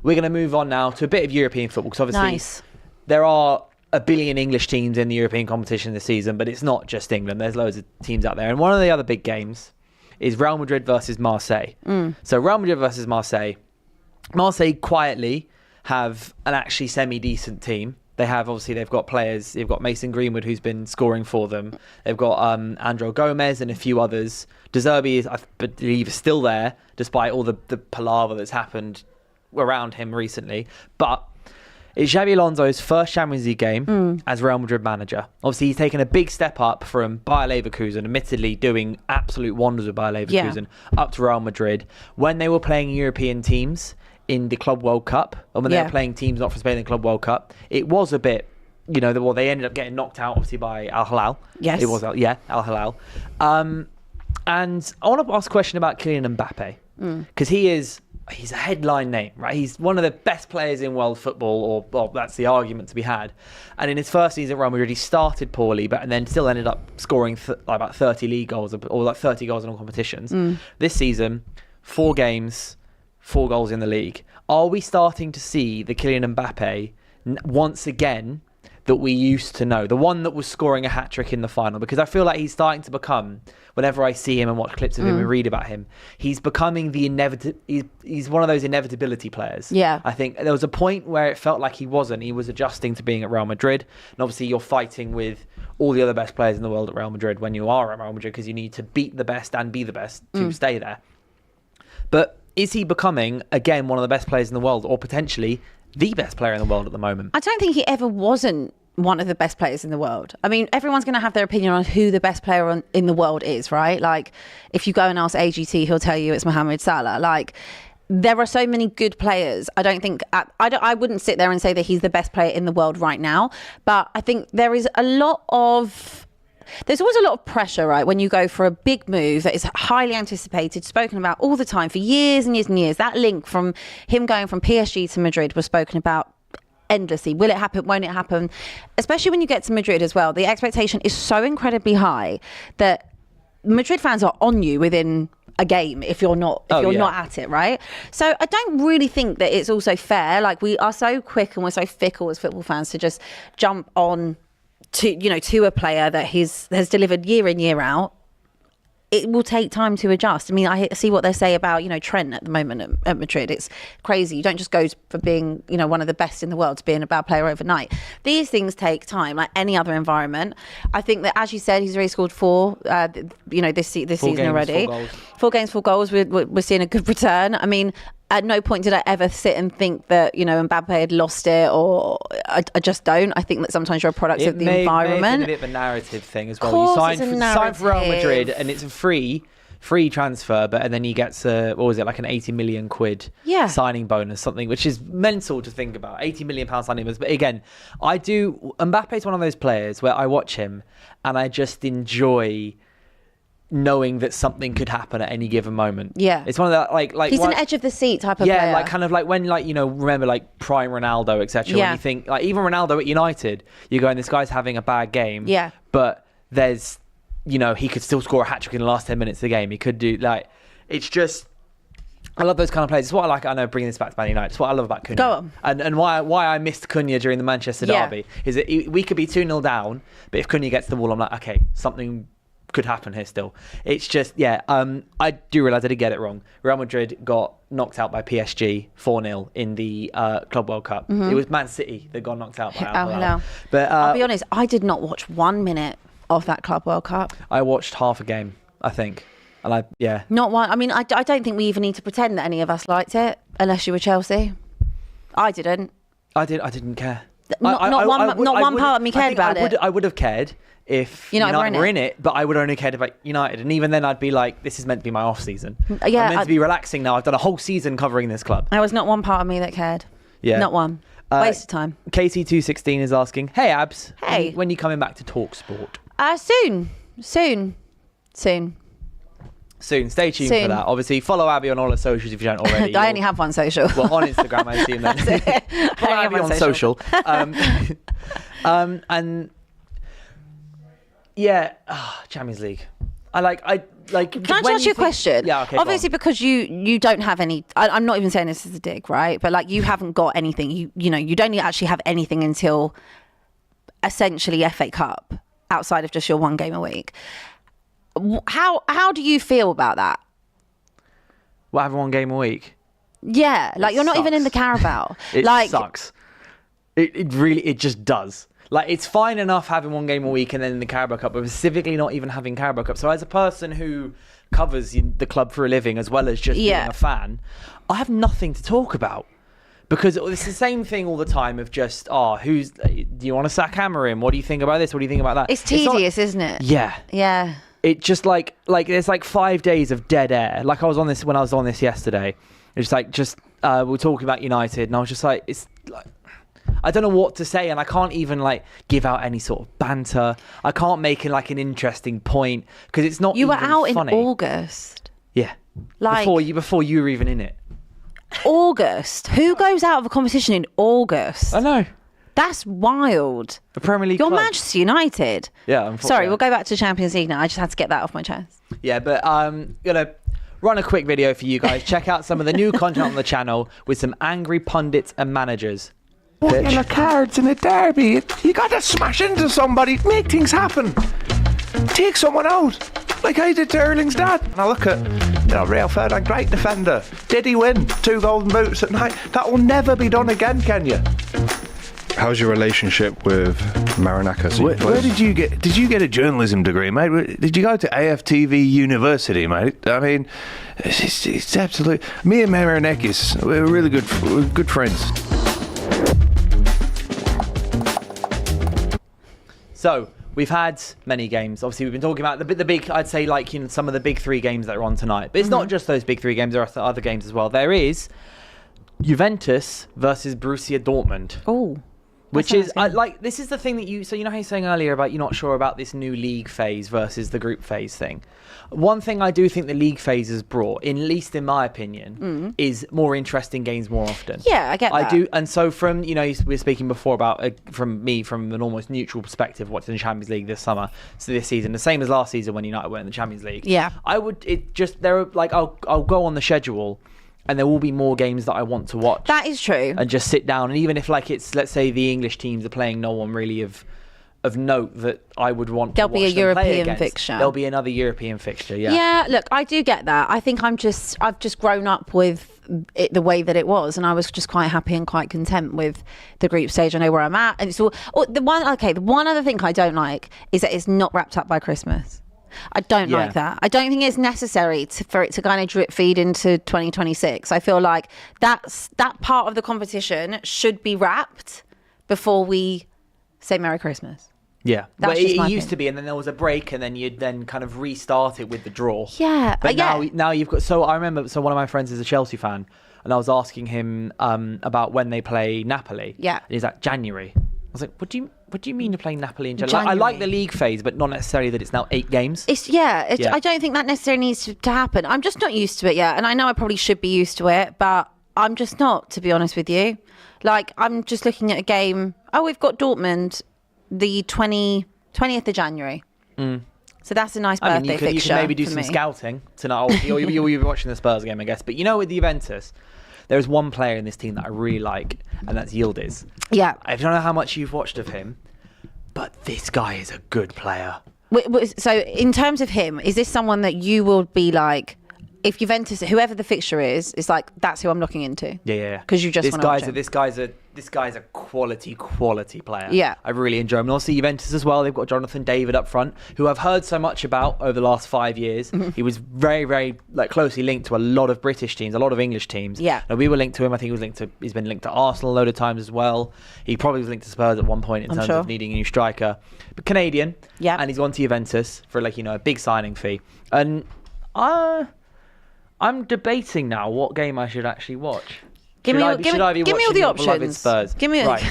we're going to move on now to a bit of European football because obviously there are a billion English teams in the European competition this season, but it's not just England. There's loads of teams out there. And one of the other big games is Real Madrid versus Marseille. So Real Madrid versus Marseille. Marseille quietly have an actually semi-decent team. They've got players. They've got Mason Greenwood, who's been scoring for them. They've got Andro Gomez and a few others. De Zerbi, I believe, is still there, despite all the palaver that's happened around him recently. But it's Xabi Alonso's first Champions League game as Real Madrid manager. Obviously, he's taken a big step up from Bayer Leverkusen, admittedly doing absolute wonders with Bayer Leverkusen, up to Real Madrid. When they were playing European teams, in the Club World Cup, and when they were playing teams not from Spain in the Club World Cup, it was a bit, they ended up getting knocked out, obviously, by Al Hilal. Yes. It was, Al Hilal. And I want to ask a question about Kylian Mbappe, because he's a headline name, right? He's one of the best players in world football, or well, that's the argument to be had. And in his first season at Real Madrid, he started poorly, but and then still ended up scoring about 30 league goals, or like 30 goals in all competitions. This season, 4 games, 4 goals in the league. Are we starting to see the Kylian Mbappe once again that we used to know, the one that was scoring a hat-trick in the final? Because I feel like he's starting to become, whenever I see him and watch clips of him and read about him, he's becoming the he's one of those inevitability players. Yeah. I think there was a point where it felt like he was adjusting to being at Real Madrid. And obviously you're fighting with all the other best players in the world at Real Madrid when you are at Real Madrid, because you need to beat the best and be the best to stay there. But is he becoming, again, one of the best players in the world, or potentially the best player in the world at the moment? I don't think he ever wasn't one of the best players in the world. I mean, everyone's going to have their opinion on who the best player in the world is, right? Like, if you go and ask AGT, he'll tell you it's Mohamed Salah. Like, there are so many good players. I don't think I wouldn't sit there and say that he's the best player in the world right now. But I think there's always a lot of pressure, right, when you go for a big move that is highly anticipated, spoken about all the time for years and years and years. That link from him going from PSG to Madrid was spoken about endlessly. Will it happen? Won't it happen? Especially when you get to Madrid as well. The expectation is so incredibly high that Madrid fans are on you within a game if you're not not at it, right? So I don't really think that it's also fair. Like, we are so quick and we're so fickle as football fans to just jump on to a player that has delivered year in, year out. It will take time to adjust. I mean, I see what they say about, Trent at the moment at Madrid. It's crazy. You don't just go for being, one of the best in the world to being a bad player overnight. These things take time, like any other environment. I think that, as you said, he's already scored 4, this season already. 4 games, 4 goals. We're seeing a good return. I mean, at no point did I ever sit and think that, Mbappe had lost it, or I just don't. I think that sometimes you're a product of the environment. It may have been a bit of a narrative thing as well. You sign for Real Madrid and it's a free transfer, and then he gets like an 80 million quid signing bonus, something which is mental to think about. 80 million pound signing bonus. But again, Mbappe's one of those players where I watch him and I just enjoy knowing that something could happen at any given moment. Yeah. It's one of the like he's an edge of the seat type of player. Yeah, like kind of like when remember like prime Ronaldo, etc. When you think like even Ronaldo at United, you're going, this guy's having a bad game. Yeah. But there's he could still score a hat-trick in the last 10 minutes of the game. He could do it's just, I love those kind of players. It's what I like. I know, bringing this back to Man United. It's what I love about Cunha. Go on. And why I missed Cunha during the Manchester derby is that we could be 2-0 down, but if Cunha gets the ball, I'm like, okay, something could happen here still. It's just, I do realise I did get it wrong. Real Madrid got knocked out by PSG 4-0 in the Club World Cup. It was Man City that got knocked out by Al Hilal. But I'll be honest, I did not watch 1 minute of that Club World Cup. I watched half a game, I think. And Not one. I mean, I don't think we even need to pretend that any of us liked it, unless you were Chelsea. I didn't. I didn't care. Not one part of me cared about it. I would have cared if United were in it, but I would only cared about United. And even then I'd be like, this is meant to be my off season. I'm meant to be relaxing now. I've done a whole season covering this club. There was not one part of me that cared. Yeah. Not one. Waste of time. KT216 is asking, hey Abs, hey, when are you coming back to talk sport? Soon. Stay tuned for that. Obviously, follow Abby on all her socials if you don't already. I only have one social. Well, on Instagram, I assume then. Follow Abby on social. And yeah, Champions League. Can I just ask you a question? Yeah, okay. Obviously, because you don't have any. I'm not even saying this as a dig, right? But you haven't got anything. You don't actually have anything until essentially FA Cup, outside of just your 1 game a week. How do you feel about that? Well, having 1 game a week? Yeah, you're not even in the Carabao. It sucks. It really just does. It's fine enough having 1 game a week and then in the Carabao Cup, but specifically not even having Carabao Cup. So as a person who covers the club for a living as well as just being a fan, I have nothing to talk about. Because it's the same thing all the time of just, do you want to sack Amorim? What do you think about this? What do you think about that? It's tedious, isn't it? Yeah. Yeah. it just like there's like 5 days of dead air. Like I was on this when I was on this yesterday. It's like we're talking about United, and I was just like, it's like I don't know what to say, and I can't even like give out any sort of banter. I can't make it like an interesting point because it's not. You were even out funny. in August. Yeah, like before you were even in it. August. Who goes out of a competition in August? I know. That's wild. The Premier League. You're club. Manchester United. Yeah. Sorry, we'll go back to Champions League now. I just had to get that off my chest. Yeah, but gonna run a quick video for you guys. Check out some of the new content on the channel with some angry pundits and managers. What yellow cards in a derby? You got to smash into somebody, make things happen. Take someone out, like I did to Erling's dad. And I look at, Real Ferdinand, great defender. Did he win 2 golden boots at night? That will never be done again, can you? How's your relationship with Marinakis? Where did you get a journalism degree, mate? Did you go to AFTV University, mate? I mean, it's absolute. Me and Marinakis, we're really good friends. So we've had many games. Obviously, we've been talking about the big. I'd say like some of the big 3 games that are on tonight. But it's not just those big 3 games. There are other games as well. There is Juventus versus Borussia Dortmund. Oh. Which is this is the thing that so you know how you're saying earlier about you're not sure about this new league phase versus the group phase thing. One thing I do think the league phase has brought, at least in my opinion, is more interesting games more often. Yeah, I get that. I do, and so from we were speaking before about from an almost neutral perspective, watching the Champions League this summer, so this season, the same as last season when United were in the Champions League. Yeah, I'll go on the schedule. And there will be more games that I want to watch. That is true. And just sit down. And even if like it's, let's say the English teams are playing no one really of note that I would want to watch them play against. There'll be a European fixture. There'll be another European fixture, yeah. Yeah, look, I do get that. I think I've just grown up with it the way that it was. And I was just quite happy and quite content with the group stage. I know where I'm at. And it's all, the one other thing I don't like is that it's not wrapped up by Christmas. I don't like that. I don't think it's necessary for it to kind of drip feed into 2026. I feel like that part of the competition should be wrapped before we say Merry Christmas. Yeah, that's it used to be, and then there was a break, and then you'd then kind of restart it with the draw. Yeah, but now you've got. So I remember. So one of my friends is a Chelsea fan, and I was asking him about when they play Napoli. Yeah, and he's like January. I was like, what do you mean you're playing Napoli in January? I like the league phase, but not necessarily that it's now 8 games. I don't think that necessarily needs to happen. I'm just not used to it yet. And I know I probably should be used to it, but I'm just not, to be honest with you. Like, I'm just looking at a game. Oh, we've got Dortmund the 20th of January. So that's a nice birthday fixture. You can maybe do some scouting tonight. You'll be watching the Spurs game, I guess. But with the Juventus, there's one player in this team that I really like, and that's Yildiz. Yeah. I don't know how much you've watched of him, but this guy is a good player. So in terms of him, is this someone that you will be like, if Juventus, whoever the fixture is, it's like, that's who I'm looking into? Yeah. Because you just want to watch him. This guy's a quality player. Yeah. I really enjoy him. And also Juventus as well. They've got Jonathan David up front, who I've heard so much about over the last 5 years. He was very, very closely linked to a lot of British teams, a lot of English teams. Yeah. And we were linked to him. I think he's been linked to Arsenal a load of times as well. He probably was linked to Spurs at one point in terms of needing a new striker. But Canadian. Yeah. And he's gone to Juventus for a big signing fee. And I'm debating now what game I should actually watch. Give me all the options. Spurs? Give me. Right.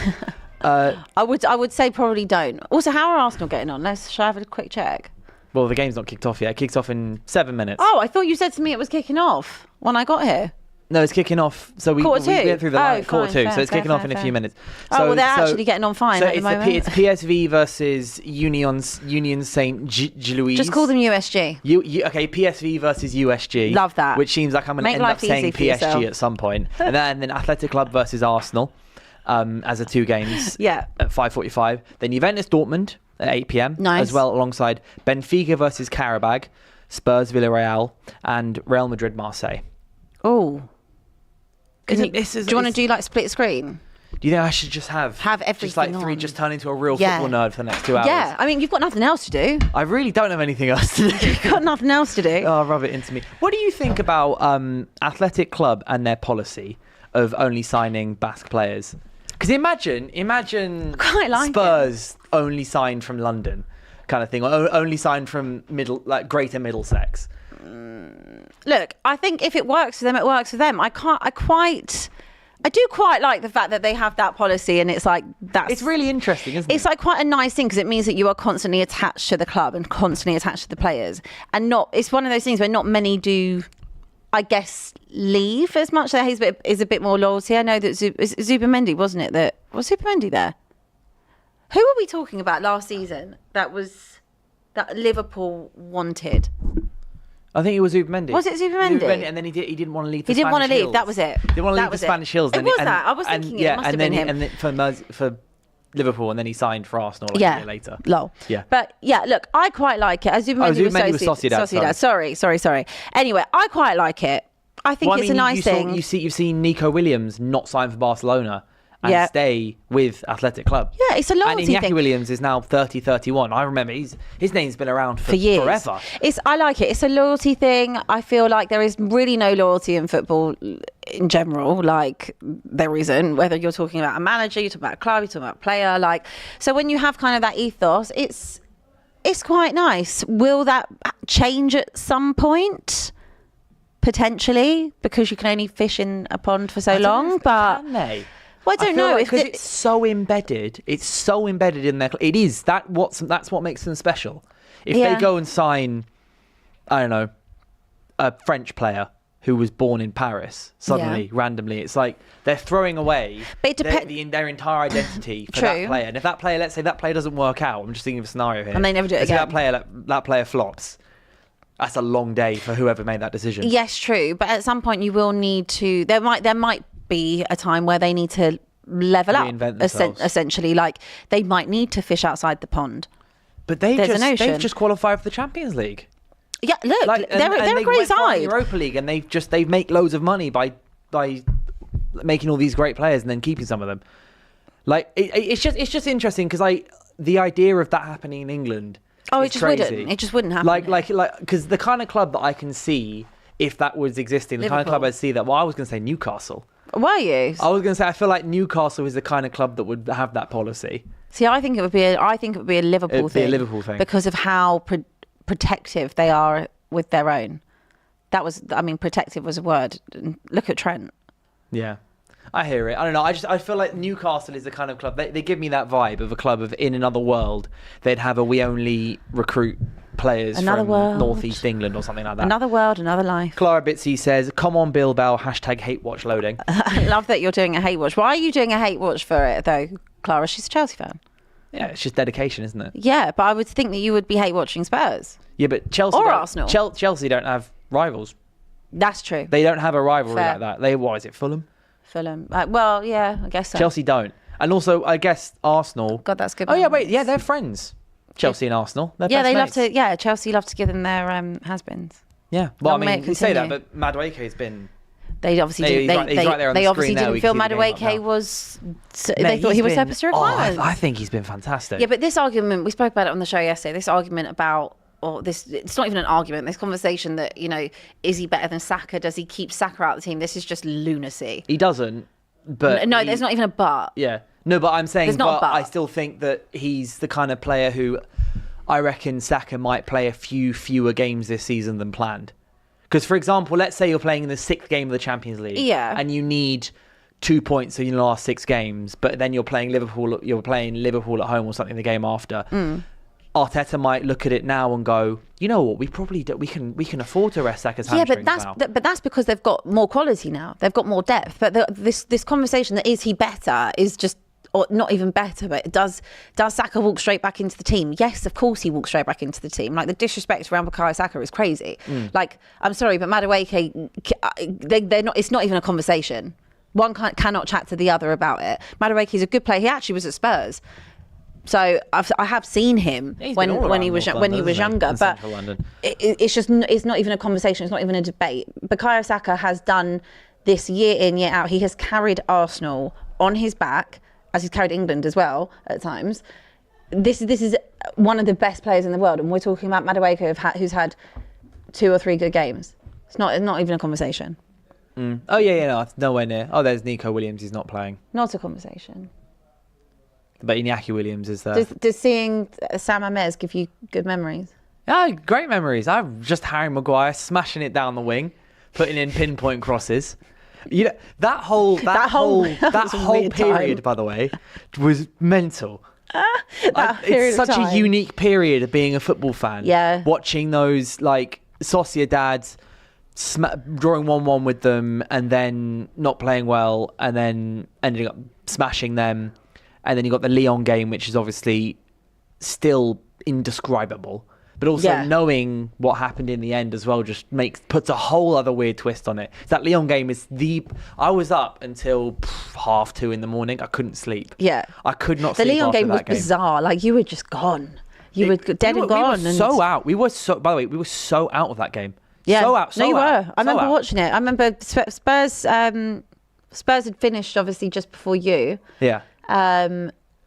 I would say probably don't. Also, how are Arsenal getting on? Shall I have a quick check? Well, the game's not kicked off yet. It kicks off in 7 minutes. Oh, I thought you said to me it was kicking off when I got here. No, it's kicking off. So we get through the line at quarter 2. So it's kicking off in a few minutes. They're actually getting on fine at the moment. It's PSV versus Union Saint-Gilloise. Just call them USG. Okay, PSV versus USG. Love that. Which seems like I'm going to end up saying PSG at some point. And then Athletic Club versus Arsenal as the 2 games at 5:45. Then Juventus Dortmund at 8 p.m. Nice. As well alongside Benfica versus Qarabag, Spurs Villarreal, and Real Madrid Marseille. Oh. Do you want to do split screen? Do you think I should just have everything just 3, on? just turn into a real football nerd for the next 2 hours? Yeah, I mean, you've got nothing else to do. I really don't have anything else to do. You've got nothing else to do. Oh, rub it into me. What do you think about Athletic Club and their policy of only signing Basque players? Because imagine Quite like Spurs only signed from London. kind of thing, or only signed from Greater Middlesex? Look, I think if it works for them, it works for them. I do quite like the fact that they have that policy, and it's like it's really interesting, isn't it? It's like quite a nice thing because it means that you are constantly attached to the club and constantly attached to the players, and it's one of those things where not many do, I guess, leave as much. There is a bit more loyalty. I know that Zubimendi, wasn't it? Was Zubimendi there? Who were we talking about last season? That Liverpool wanted. I think it was Zubimendi. Was it Zubimendi? And then he didn't want to leave. He didn't want to leave. That was it. He didn't want to leave the Spanish Hills. It was that. I was thinking it must have been him. And then for Liverpool, and then he signed for Arsenal a year later. Lol. Yeah. But yeah, look, I quite like it. Zubimendi was Sociedad. Sorry. Anyway, I quite like it. I think it's a nice thing. You've seen Nico Williams not sign for Barcelona and stay with Athletic Club. Yeah, it's a loyalty thing. And Iñaki Williams is now 31. I remember his name's been around for years. Forever. I like it. It's a loyalty thing. I feel like there is really no loyalty in football in general. Like, there isn't. Whether you're talking about a manager, you're talking about a club, you're talking about a player. So when you have kind of that ethos, it's quite nice. Will that change at some point? Potentially, because you can only fish in a pond for so long. But can they? Well, I don't know, because it's so embedded. It's so embedded in their. It is that's what makes them special. If they go and sign, I don't know, a French player who was born in Paris suddenly, randomly, it's like they're throwing away their entire identity for that player. And if that player, let's say that player doesn't work out, I'm just thinking of a scenario here, and they never do it again. That player flops. That's a long day for whoever made that decision. Yes, true. But at some point, you will need to. There might be a time where they need to level up, essentially. Like, they might need to fish outside the pond. But they've just qualified for the Champions League. Yeah, look, they're a great side. Europa League, and they make loads of money by making all these great players and then keeping some of them. Like, it's just interesting because the idea of that happening in England. Oh, it just wouldn't. It just wouldn't happen. Like, because the kind of club that I can see, if that was existing, the kind of club I'd see that. Well, I was going to say Newcastle. Were you? I was going to say I feel like Newcastle is the kind of club that would have that policy. See, I think it would be a Liverpool thing. Be a Liverpool thing because of how protective they are with their own. Protective was a word. Look at Trent. Yeah. I hear it. I don't know. I feel like Newcastle is the kind of club. They give me that vibe of a club of in another world. They'd have we only recruit players from northeast England or something like that. Another world, another life. Clara Bitsy says, "Come on, Bilbao. #HateWatch loading." I love that you're doing a hate watch. Why are you doing a hate watch for it though, Clara? She's a Chelsea fan. Yeah, it's just dedication, isn't it? Yeah, but I would think that you would be hate watching Spurs. Yeah, but Chelsea or Arsenal. Chelsea don't have rivals. That's true. They don't have a rivalry like that. What is it, Fulham? Fulham. Well, yeah, I guess so. Chelsea don't. And also, I guess Arsenal. God, that's good. Oh, yeah, wait. Yeah, they're friends. Chelsea and Arsenal. They're best mates. Love to. Yeah, Chelsea love to give them their has-beens. Yeah. Well, you say that, but Madueke has been. They obviously didn't. They obviously didn't feel Madueke was. They thought he was supposed to require. I think he's been fantastic. Yeah, but this argument, we spoke about it on the show yesterday. This argument about. It's not even an argument. This conversation that, is he better than Saka? Does he keep Saka out of the team? This is just lunacy. He doesn't, but... No, there's not even a but. Yeah. No, but I'm saying, but I still think that he's the kind of player who I reckon Saka might play a few fewer games this season than planned. Because, for example, let's say you're playing in the 6th game of the Champions League. Yeah. And you need 2 points in your last 6 games, but then you're playing Liverpool at home or something the game after. Arteta might look at it now and go, you know what, we can afford to rest Saka's hamstrings now. But that's because they've got more quality now. They've got more depth. But this conversation that is he better is just, or not even better, but does Saka walk straight back into the team? Yes, of course he walks straight back into the team. Like, the disrespect around Bukayo Saka is crazy. Like, I'm sorry, but Madueke, they're not. It's not even a conversation. One cannot chat to the other about it. Madueke is a good player. He actually was at Spurs. So I have seen him when he was younger, but it's not even a conversation. It's not even a debate. Bukayo Saka has done this year in, year out. He has carried Arsenal on his back, as he's carried England as well at times. This is one of the best players in the world, and we're talking about Madueke who's had 2 or 3 good games. It's not even a conversation. Oh yeah, no, nowhere near. Oh, there's Nico Williams. He's not playing. Not a conversation. But Iñaki Williams is there. Does seeing Sam Amez give you good memories? Yeah, great memories. I'm just Harry Maguire smashing it down the wing, putting in pinpoint crosses. You know, that whole period, time. by the way, was mental. Period It's such a unique period of being a football fan. Yeah. Watching those like Sociedad drawing 1-1 with them and then not playing well and then ending up smashing them. And then you got the Lyon game, which is obviously still indescribable. But also knowing what happened in the end as well just puts a whole other weird twist on it. That Lyon game is I was up until 2:30 in the morning. I couldn't sleep. Yeah. I could not the sleep. The Lyon after game was that game. bizarre. Like, you were just gone. You were dead and gone. We were so out. We were so, by the way, we were so out of that game. Yeah. So out. So no, you out, were. I remember watching it. I remember Spurs had finished, obviously, just before you. Yeah.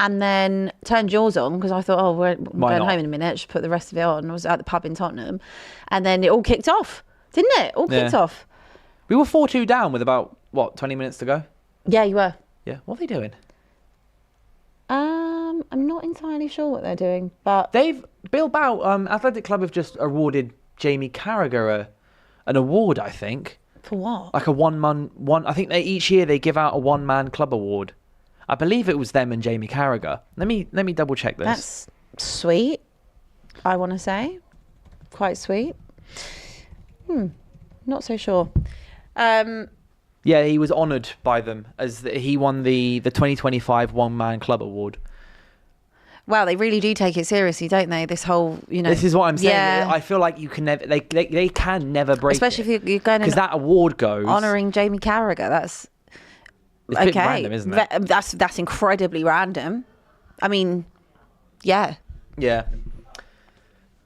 And then turned yours on because I thought, oh, we're going not? home in a minute. Just put the rest of it on. I was at the pub in Tottenham. And then it all kicked off, didn't it? All kicked off. We were 4-2 down with about, 20 minutes to go? Yeah, you were. Yeah. What are they doing? I'm not entirely sure what they're doing, but... Bilbao Athletic Club have just awarded Jamie Carragher an award, I think. For what? Like a I think each year they give out a one-man club award. I believe it was them and Jamie Carragher. Let me double check this. That's sweet, I want to say. Quite sweet. Not so sure. Yeah, he was honoured by them as he won the 2025 one-man club award. Well, they really do take it seriously, don't they? This whole, This is what I'm saying. Yeah. I feel like you can never. They can never break. Especially it. if you're going because that award goes honouring Jamie Carragher. That's it's a bit random, isn't it? That's incredibly random. I mean, yeah. Yeah.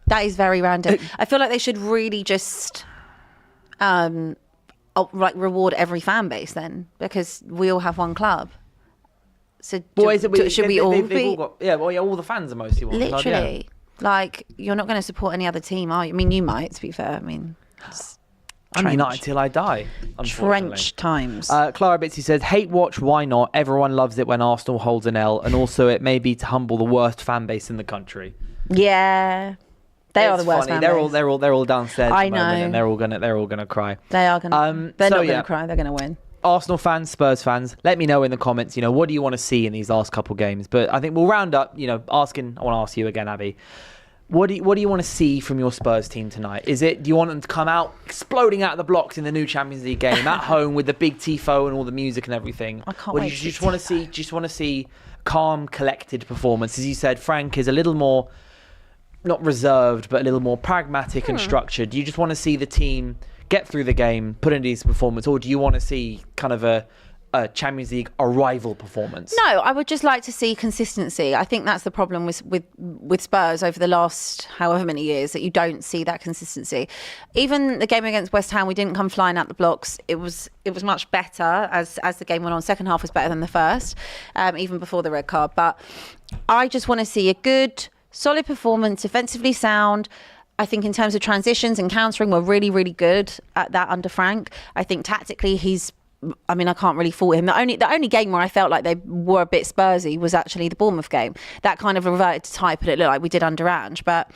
That is very random. I feel like they should really just reward every fan base then, because we all have one club. So should we all be? All got, all the fans are mostly one club, literally. Like, you're not going to support any other team, are you? I mean, you might, to be fair. I mean, I'm United till I die. Trench times. Clara Bitsy says, hate watch, why not? Everyone loves it when Arsenal holds an L, and also it may be to humble the worst fan base in the country. Yeah. They are the worst fan base. They're all downstairs at the moment, know. and they're all gonna cry. They are gonna they're not gonna cry, they're gonna win. Arsenal fans, Spurs fans, let me know in the comments, what do you want to see in these last couple games? But I think we'll round up, I want to ask you again, Abby. What do you want to see from your Spurs team tonight? Do you want them to come out exploding out of the blocks in the new Champions League game at home with the big tifo and all the music and everything? I can't wait. Do you just want to see calm, collected performance? As you said, Frank is a little more not reserved, but a little more pragmatic and structured. Do you just want to see the team get through the game, put in a decent performance, or do you want to see kind of a Champions League arrival performance? No, I would just like to see consistency. I think that's the problem with Spurs over the last however many years, that you don't see that consistency. Even the game against West Ham, we didn't come flying out the blocks. It was much better as the game went on. Second half was better than the first, even before the red card. But I just want to see a good, solid performance, defensively sound. I think in terms of transitions and countering, we're really, really good at that under Frank. I think tactically I can't really fault him. The only game where I felt like they were a bit Spursy was actually the Bournemouth game. That kind of reverted to type, and it looked like we did under Ange. But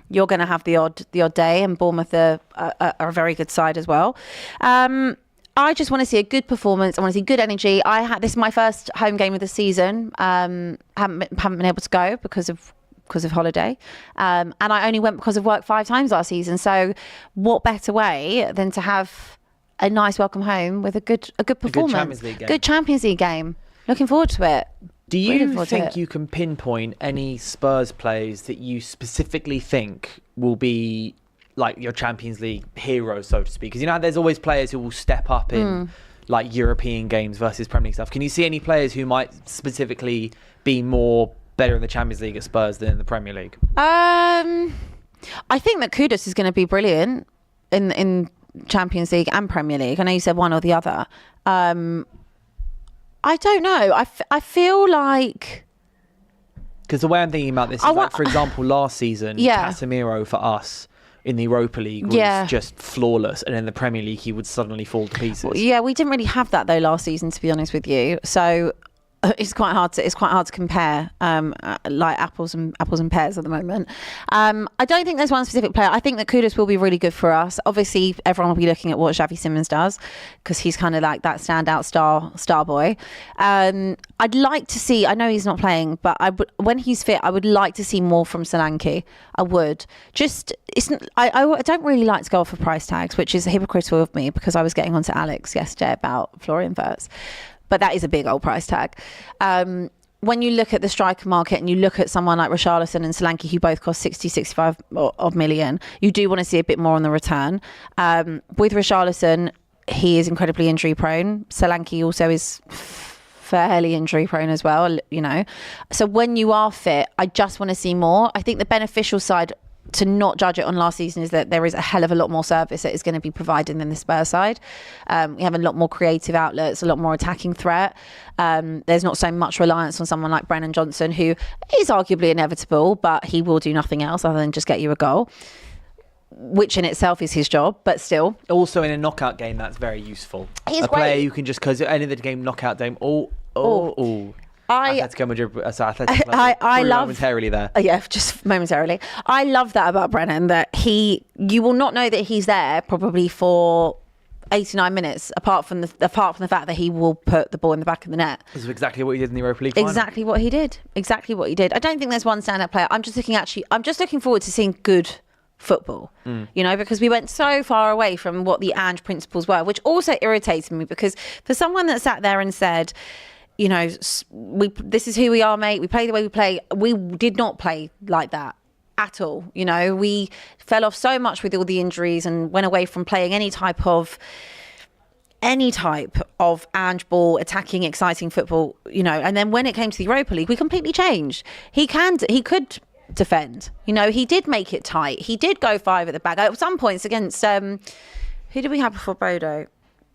you're going to have the odd day, and Bournemouth are a very good side as well. I just want to see a good performance. I want to see good energy. This is my first home game of the season. Haven't been able to go because of holiday, and I only went because of work 5 times last season. So what better way than to have a nice welcome home with a good performance, good Champions League game. Looking forward to it. Do you think you can pinpoint any Spurs players that you specifically think will be like your Champions League heroes, so to speak? Because there's always players who will step up in like European games versus Premier League stuff. Can you see any players who might specifically be better in the Champions League at Spurs than in the Premier League? I think that Kudus is going to be brilliant in Champions League and Premier League. I know you said one or the other. I don't know. I feel like... Because the way I'm thinking about this is for example, last season, Casemiro for us in the Europa League was just flawless, and in the Premier League he would suddenly fall to pieces. Yeah, we didn't really have that though last season, to be honest with you. So it's quite hard to compare like apples and pears at the moment. I don't think there's one specific player. I think that Kudus will be really good for us. Obviously, everyone will be looking at what Xavi Simons does because he's kind of like that standout star boy. I'd like to see. I know he's not playing, but when he's fit, I would like to see more from Solanke. I would. I don't really like to go off of price tags, which is hypocritical of me because I was getting onto Alex yesterday about Florian Wirtz. But that is a big old price tag. When you look at the striker market and you look at someone like Richarlison and Solanke, who both cost 65 million, you do want to see a bit more on the return. With Richarlison, he is incredibly injury prone. Solanke also is fairly injury prone as well, you know. So when you are fit, I just want to see more. I think the beneficial side to not judge it on last season is that there is a hell of a lot more service that is going to be provided than the Spurs side. We have a lot more creative outlets, a lot more attacking threat. There's not so much reliance on someone like Brennan Johnson, who is arguably inevitable, but he will do nothing else other than just get you a goal, which in itself is his job, but still. Also in a knockout game, that's very useful. He's a player great. you can just, because any of the game knockout game, Atletico Madrid, I love momentarily there. Yeah, just momentarily. I love that about Brennan, that you will not know that he's there probably for 89 minutes, apart from the fact that he will put the ball in the back of the net. This is exactly what he did in the Europa League final. Exactly what he did. I don't think there's one standout player. I'm just looking forward to seeing good football, you know, because we went so far away from what the Ange principles were, which also irritated me, because for someone that sat there and said, you know, this is who we are, mate, we play the way we play, we did not play like that at all. You know, we fell off so much with all the injuries and went away from playing any type of Ange ball, attacking, exciting football, you know. And then when it came to the Europa League, we completely changed. He could defend, you know, he did make it tight, he did go 5 at the back at some points against who did we have before Bodo?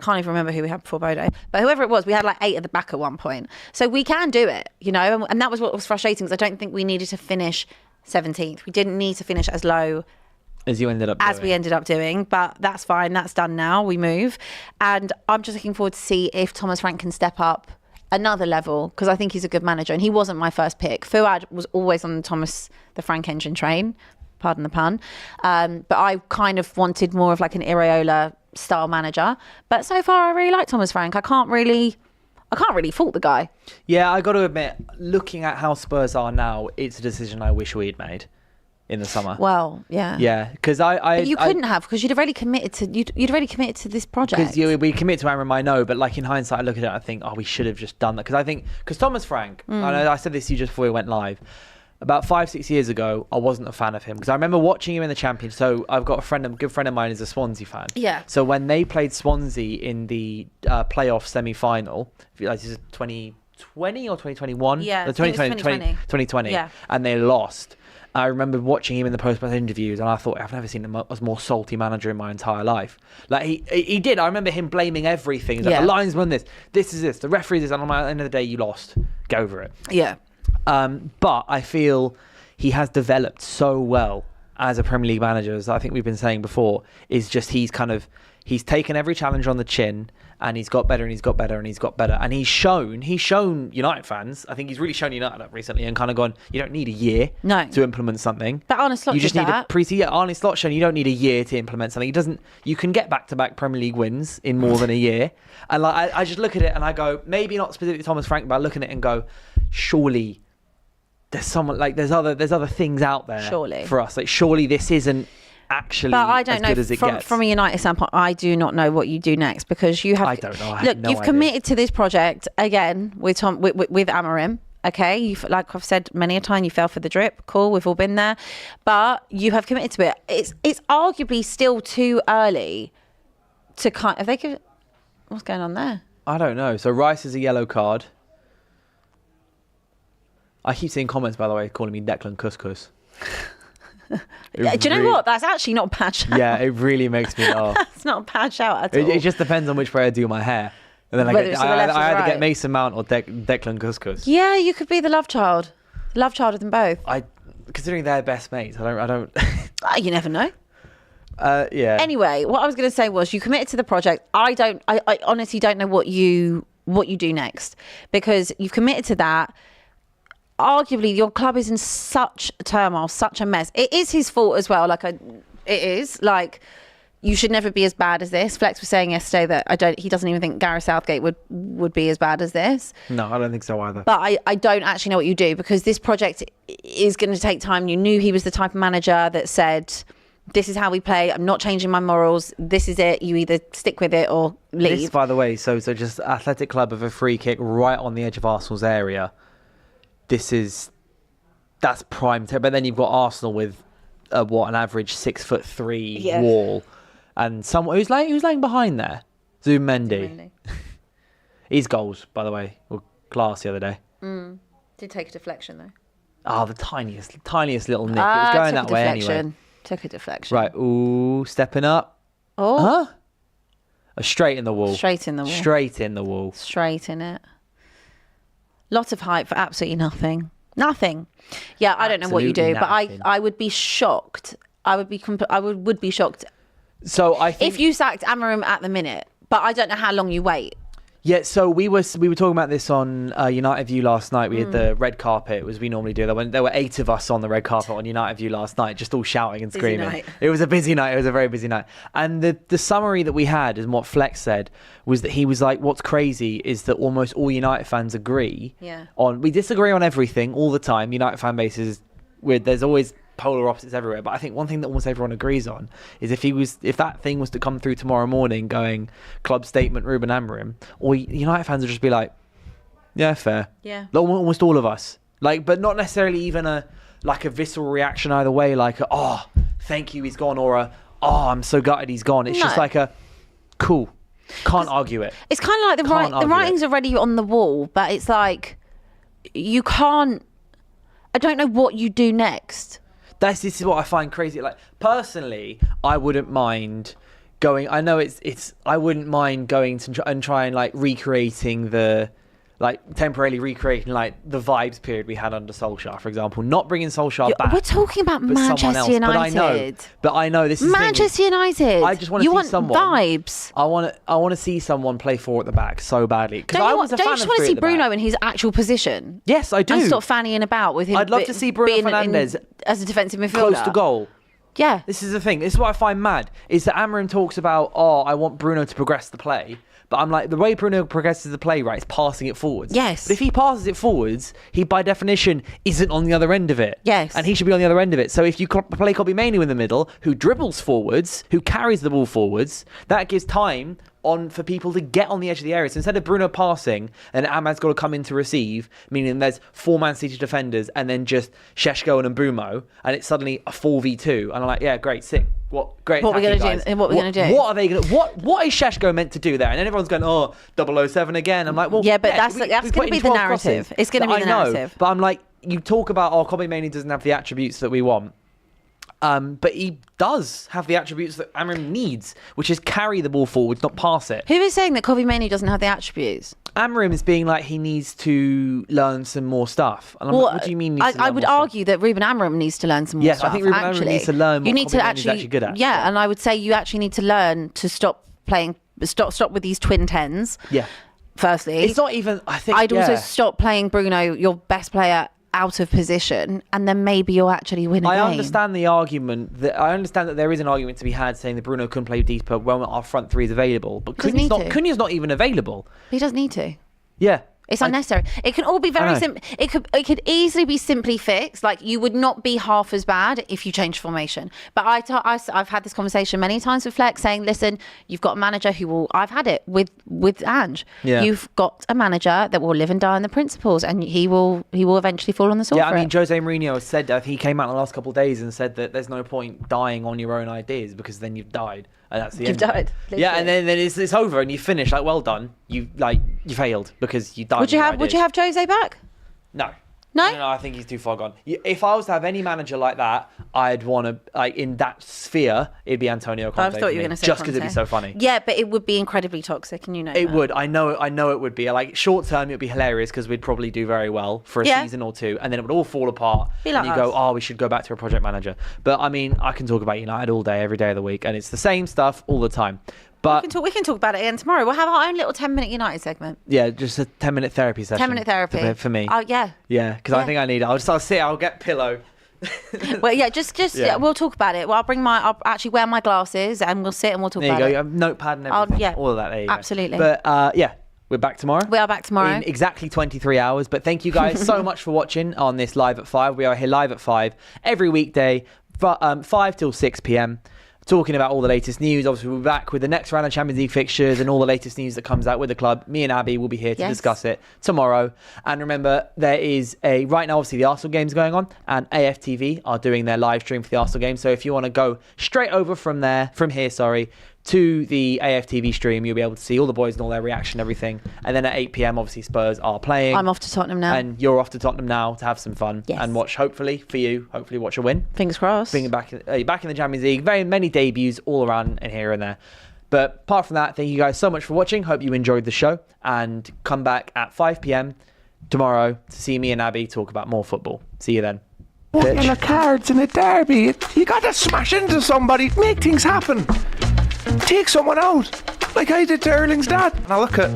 Can't even remember who we had before Bodo, but whoever it was, we had like 8 at the back at one point. So we can do it, you know, and that was what was frustrating, because I don't think we needed to finish 17th. We didn't need to finish as low as we ended up doing, but that's fine, that's done now, we move. And I'm just looking forward to see if Thomas Frank can step up another level, because I think he's a good manager, and he wasn't my first pick. Fuad was always on the Frank engine train, pardon the pun, but I kind of wanted more of like an Iraola style manager. But so far I really like Thomas Frank. I can't really fault the guy. Yeah, I got to admit, looking at how Spurs are now, it's a decision I wish we had made in the summer. Well, yeah. Yeah, because But you couldn't have, because you'd already committed to this project. Because we commit to Amram, I know, but like in hindsight, I look at it, I think, we should have just done that. Because Thomas Frank, I said this to you just before we went live, about 5-6 years ago, I wasn't a fan of him, because I remember watching him in the Champions. So I've got a good friend of mine is a Swansea fan. Yeah. So when they played Swansea in the playoff semi-final, if you like, this is 2020 or 2021? Yeah, 2020. Yeah. And they lost. I remember watching him in the post-match interviews, and I thought, I've never seen a more salty manager in my entire life. Like he did. I remember him blaming everything. He's like, the linesman this is this, the referee this, and at the end of the day, you lost. Get over it. Yeah. But I feel he has developed so well as a Premier League manager, as I think we've been saying before, is just he's taken every challenge on the chin, and he's got better and he's got better and he's got better. And he's shown United fans, I think he's really shown United up recently and kind of gone, you don't need a year to implement something. But Arne Slot you just did need that. Arne Slot shown you don't need a year to implement something. You can get back-to-back Premier League wins in more than a year. And like I just look at it and I go, maybe not specifically Thomas Frank, but I look at it and go, surely there's someone, like there's other things out there for us. Like surely this isn't actually but I don't as know, good as it gets. From a United standpoint, I do not know what you do next, because you have. I don't know. You've committed to this project again with Amorim. Okay, like I've said many a time, you fell for the drip. Cool, we've all been there, but you have committed to it. It's arguably still too early to kind. If they could, what's going on there? I don't know. So Rice is a yellow card. I keep seeing comments, by the way, calling me Declan Couscous. Do you know what? That's actually not a bad shout. Yeah, it really makes me laugh. That's not a bad shout at all. It just depends on which way I do my hair. And then I either get Mason Mount or Declan Couscous. Yeah, you could be the love child of them both. Considering they're best mates, I don't. You never know. Yeah. Anyway, what I was going to say was, you committed to the project. I honestly don't know what you what you do next, because you've committed to that. Arguably, your club is in such turmoil, such a mess. It is his fault as well. It is you should never be as bad as this. Flex was saying yesterday that he doesn't even think Gareth Southgate would be as bad as this. No, I don't think so either. But I don't actually know what you do, because this project is going to take time. You knew he was the type of manager that said, this is how we play. I'm not changing my morals. This is it. You either stick with it or leave. This, by the way, so just Athletic Club of a free kick right on the edge of Arsenal's area. That's prime time. But then you've got Arsenal with an average 6'3" wall, and someone who's laying behind there. Zoom Mendy. His goals, by the way, were class the other day. Did take a deflection though. Oh, the tiniest little nick. It was going that way anyway. Took a deflection. Right. Ooh, stepping up. Oh. Huh? Straight in the wall. Straight in the wall. Straight in the wall. Straight in it. Lot of hype for absolutely nothing. Nothing. Yeah, I don't know what you do, but I would be shocked. I would be shocked. So I think if you sacked Amarim at the minute, but I don't know how long you wait. Yeah, so we were talking about this on United View last night. We had the red carpet, as we normally do. There were 8 of us on the red carpet on United View last night, just all shouting and screaming. Night. It was a busy night. It was a very busy night. And the summary that we had, and what Flex said, was that he was like, what's crazy is that almost all United fans agree we disagree on everything all the time. United fan bases, there's always polar opposites everywhere, but I think one thing that almost everyone agrees on is if that thing was to come through tomorrow morning going club statement Ruben Amorim, all United fans would just be like, yeah, fair. Yeah. Almost all of us. But not necessarily even a visceral reaction either way, oh, thank you, he's gone, or I'm so gutted he's gone. It's just like a cool. Can't argue it. It's kind of like the writing's already on the wall, but it's like you can't. I don't know what you do next. This is what I find crazy. Personally, I wouldn't mind going. I know I wouldn't mind going to and try and recreating temporarily recreating the vibes period we had under Solskjaer, for example. Not bringing Solskjaer back. We're talking about Manchester United. But I know this is Manchester United. I just want to see someone. Vibes. I want to see someone play 4 at the back so badly. Don't you just want to see Bruno in his actual position? Yes, I do. And stop fannying about with him. I'd love to see Bruno Fernandes as a defensive midfielder, close to goal. Yeah. This is the thing. This is what I find mad. Is that Amorim talks about, I want Bruno to progress the play. But I'm like, the way Bruno progresses the play, right, is passing it forwards. Yes. But if he passes it forwards, he, by definition, isn't on the other end of it. Yes. And he should be on the other end of it. So if you play Kobbie Mainoo in the middle, who dribbles forwards, who carries the ball forwards, that gives time for people to get on the edge of the area. So instead of Bruno passing, and Ahmad's got to come in to receive, meaning there's 4 Man City defenders, and then just Šeško and Mbeumo, and it's suddenly a 4v2. And I'm like, yeah, great, sick. Great. What we're going to do? What we're going to do? What are they going to? What is Šeško meant to do there? And then everyone's going, 007 again. I'm like, well, yeah, but that's going to be the narrative. Crosses. It's going to be the narrative. But I'm like, you talk about, Kobbie Mainoo doesn't have the attributes that we want. But he does have the attributes that Amorim needs, which is carry the ball forward, not pass it. Who is saying that Kobbie Mainoo doesn't have the attributes? Amorim is being like he needs to learn some more stuff. And I'm like, what do you mean? I would argue that Ruben Amorim needs to learn some more stuff. Yes, I think Ruben Amorim needs to learn what Kobbie Mainoo's actually good at. Yeah, and I would say you actually need to learn to stop with these twin tens. Yeah. Firstly, it's not even. I think I'd also stop playing Bruno, your best player, out of position, and then maybe you'll actually win a game. I understand the argument. I understand that there is an argument to be had saying that Bruno couldn't play deeper when our front 3 is available, but Cunha's not even available. He doesn't need to. Yeah. It's unnecessary. It can all be very simple. It could easily be simply fixed. You would not be half as bad if you changed formation. But I've had this conversation many times with Flex, saying, listen, you've got a manager who will. I've had it with Ange. Yeah. You've got a manager that will live and die on the principles, and he will eventually fall on the sword. Yeah, I mean, Jose Mourinho said he came out in the last couple of days and said that there's no point dying on your own ideas because then you've died. And that's the end. You've died. Literally. Yeah, and then it's over and you finish. Well done. You failed because you died. Would you have Jose back? No. No, I think he's too far gone. If I was to have any manager like that, I'd want to, in that sphere, it'd be Antonio Conte. I thought you were going to say just because it'd be so funny. Yeah, but it would be incredibly toxic, and you know it that. would. I know it would be. Short term, it'd be hilarious because we'd probably do very well for a season or two, and then it would all fall apart. And you go, we should go back to a project manager. But I mean, I can talk about United all day, every day of the week, and it's the same stuff all the time. But we can talk about it again tomorrow. We'll have our own little 10-minute United segment. yeah, just a 10-minute therapy session. 10-minute therapy for me. Oh yeah. Yeah, because I think I need it. I'll sit. I'll get pillow. Well, yeah, just Yeah. we'll talk about it. Well, I'll actually wear my glasses and we'll sit and we'll talk There you about go. it. You have notepad and everything. Yeah. All of that. There you Absolutely. go. But yeah, we're back tomorrow. We are back tomorrow. In exactly 23 hours. But thank you guys so much for watching on this Live at 5. We are here live at 5 every weekday, 5 till 6 p.m. Talking about all the latest news. Obviously, we'll be back with the next round of Champions League fixtures and all the latest news that comes out with the club. Me and Abby will be here to discuss it tomorrow. And remember, there is right now, obviously, the Arsenal game's going on, and AFTV are doing their live stream for the Arsenal game. So if you want to go straight over from here, to the AFTV stream, you'll be able to see all the boys and all their reaction and everything. And then at 8 p.m, obviously, Spurs are playing. I'm off to Tottenham now. And you're off to Tottenham now to have some fun and watch, hopefully, watch a win. Fingers crossed. Being back in the Champions League. Very many debuts all around and here and there. But apart from that, thank you guys so much for watching. Hope you enjoyed the show. And come back at 5 p.m. tomorrow to see me and Abby talk about more football. See you then. Yellow cards in a derby. You got to smash into somebody, make things happen. Take someone out, like I did to Erling's dad. And I look at,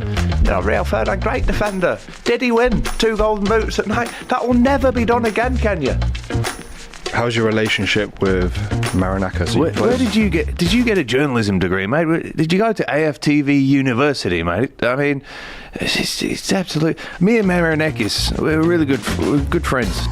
Real Ferdinand, great defender. Did he win 2 golden boots at night? That will never be done again, can you? How's your relationship with Marinakis? Where did you get a journalism degree, mate? Did you go to AFTV University, mate? I mean, it's absolute. Me and Marinakis, we're really good friends.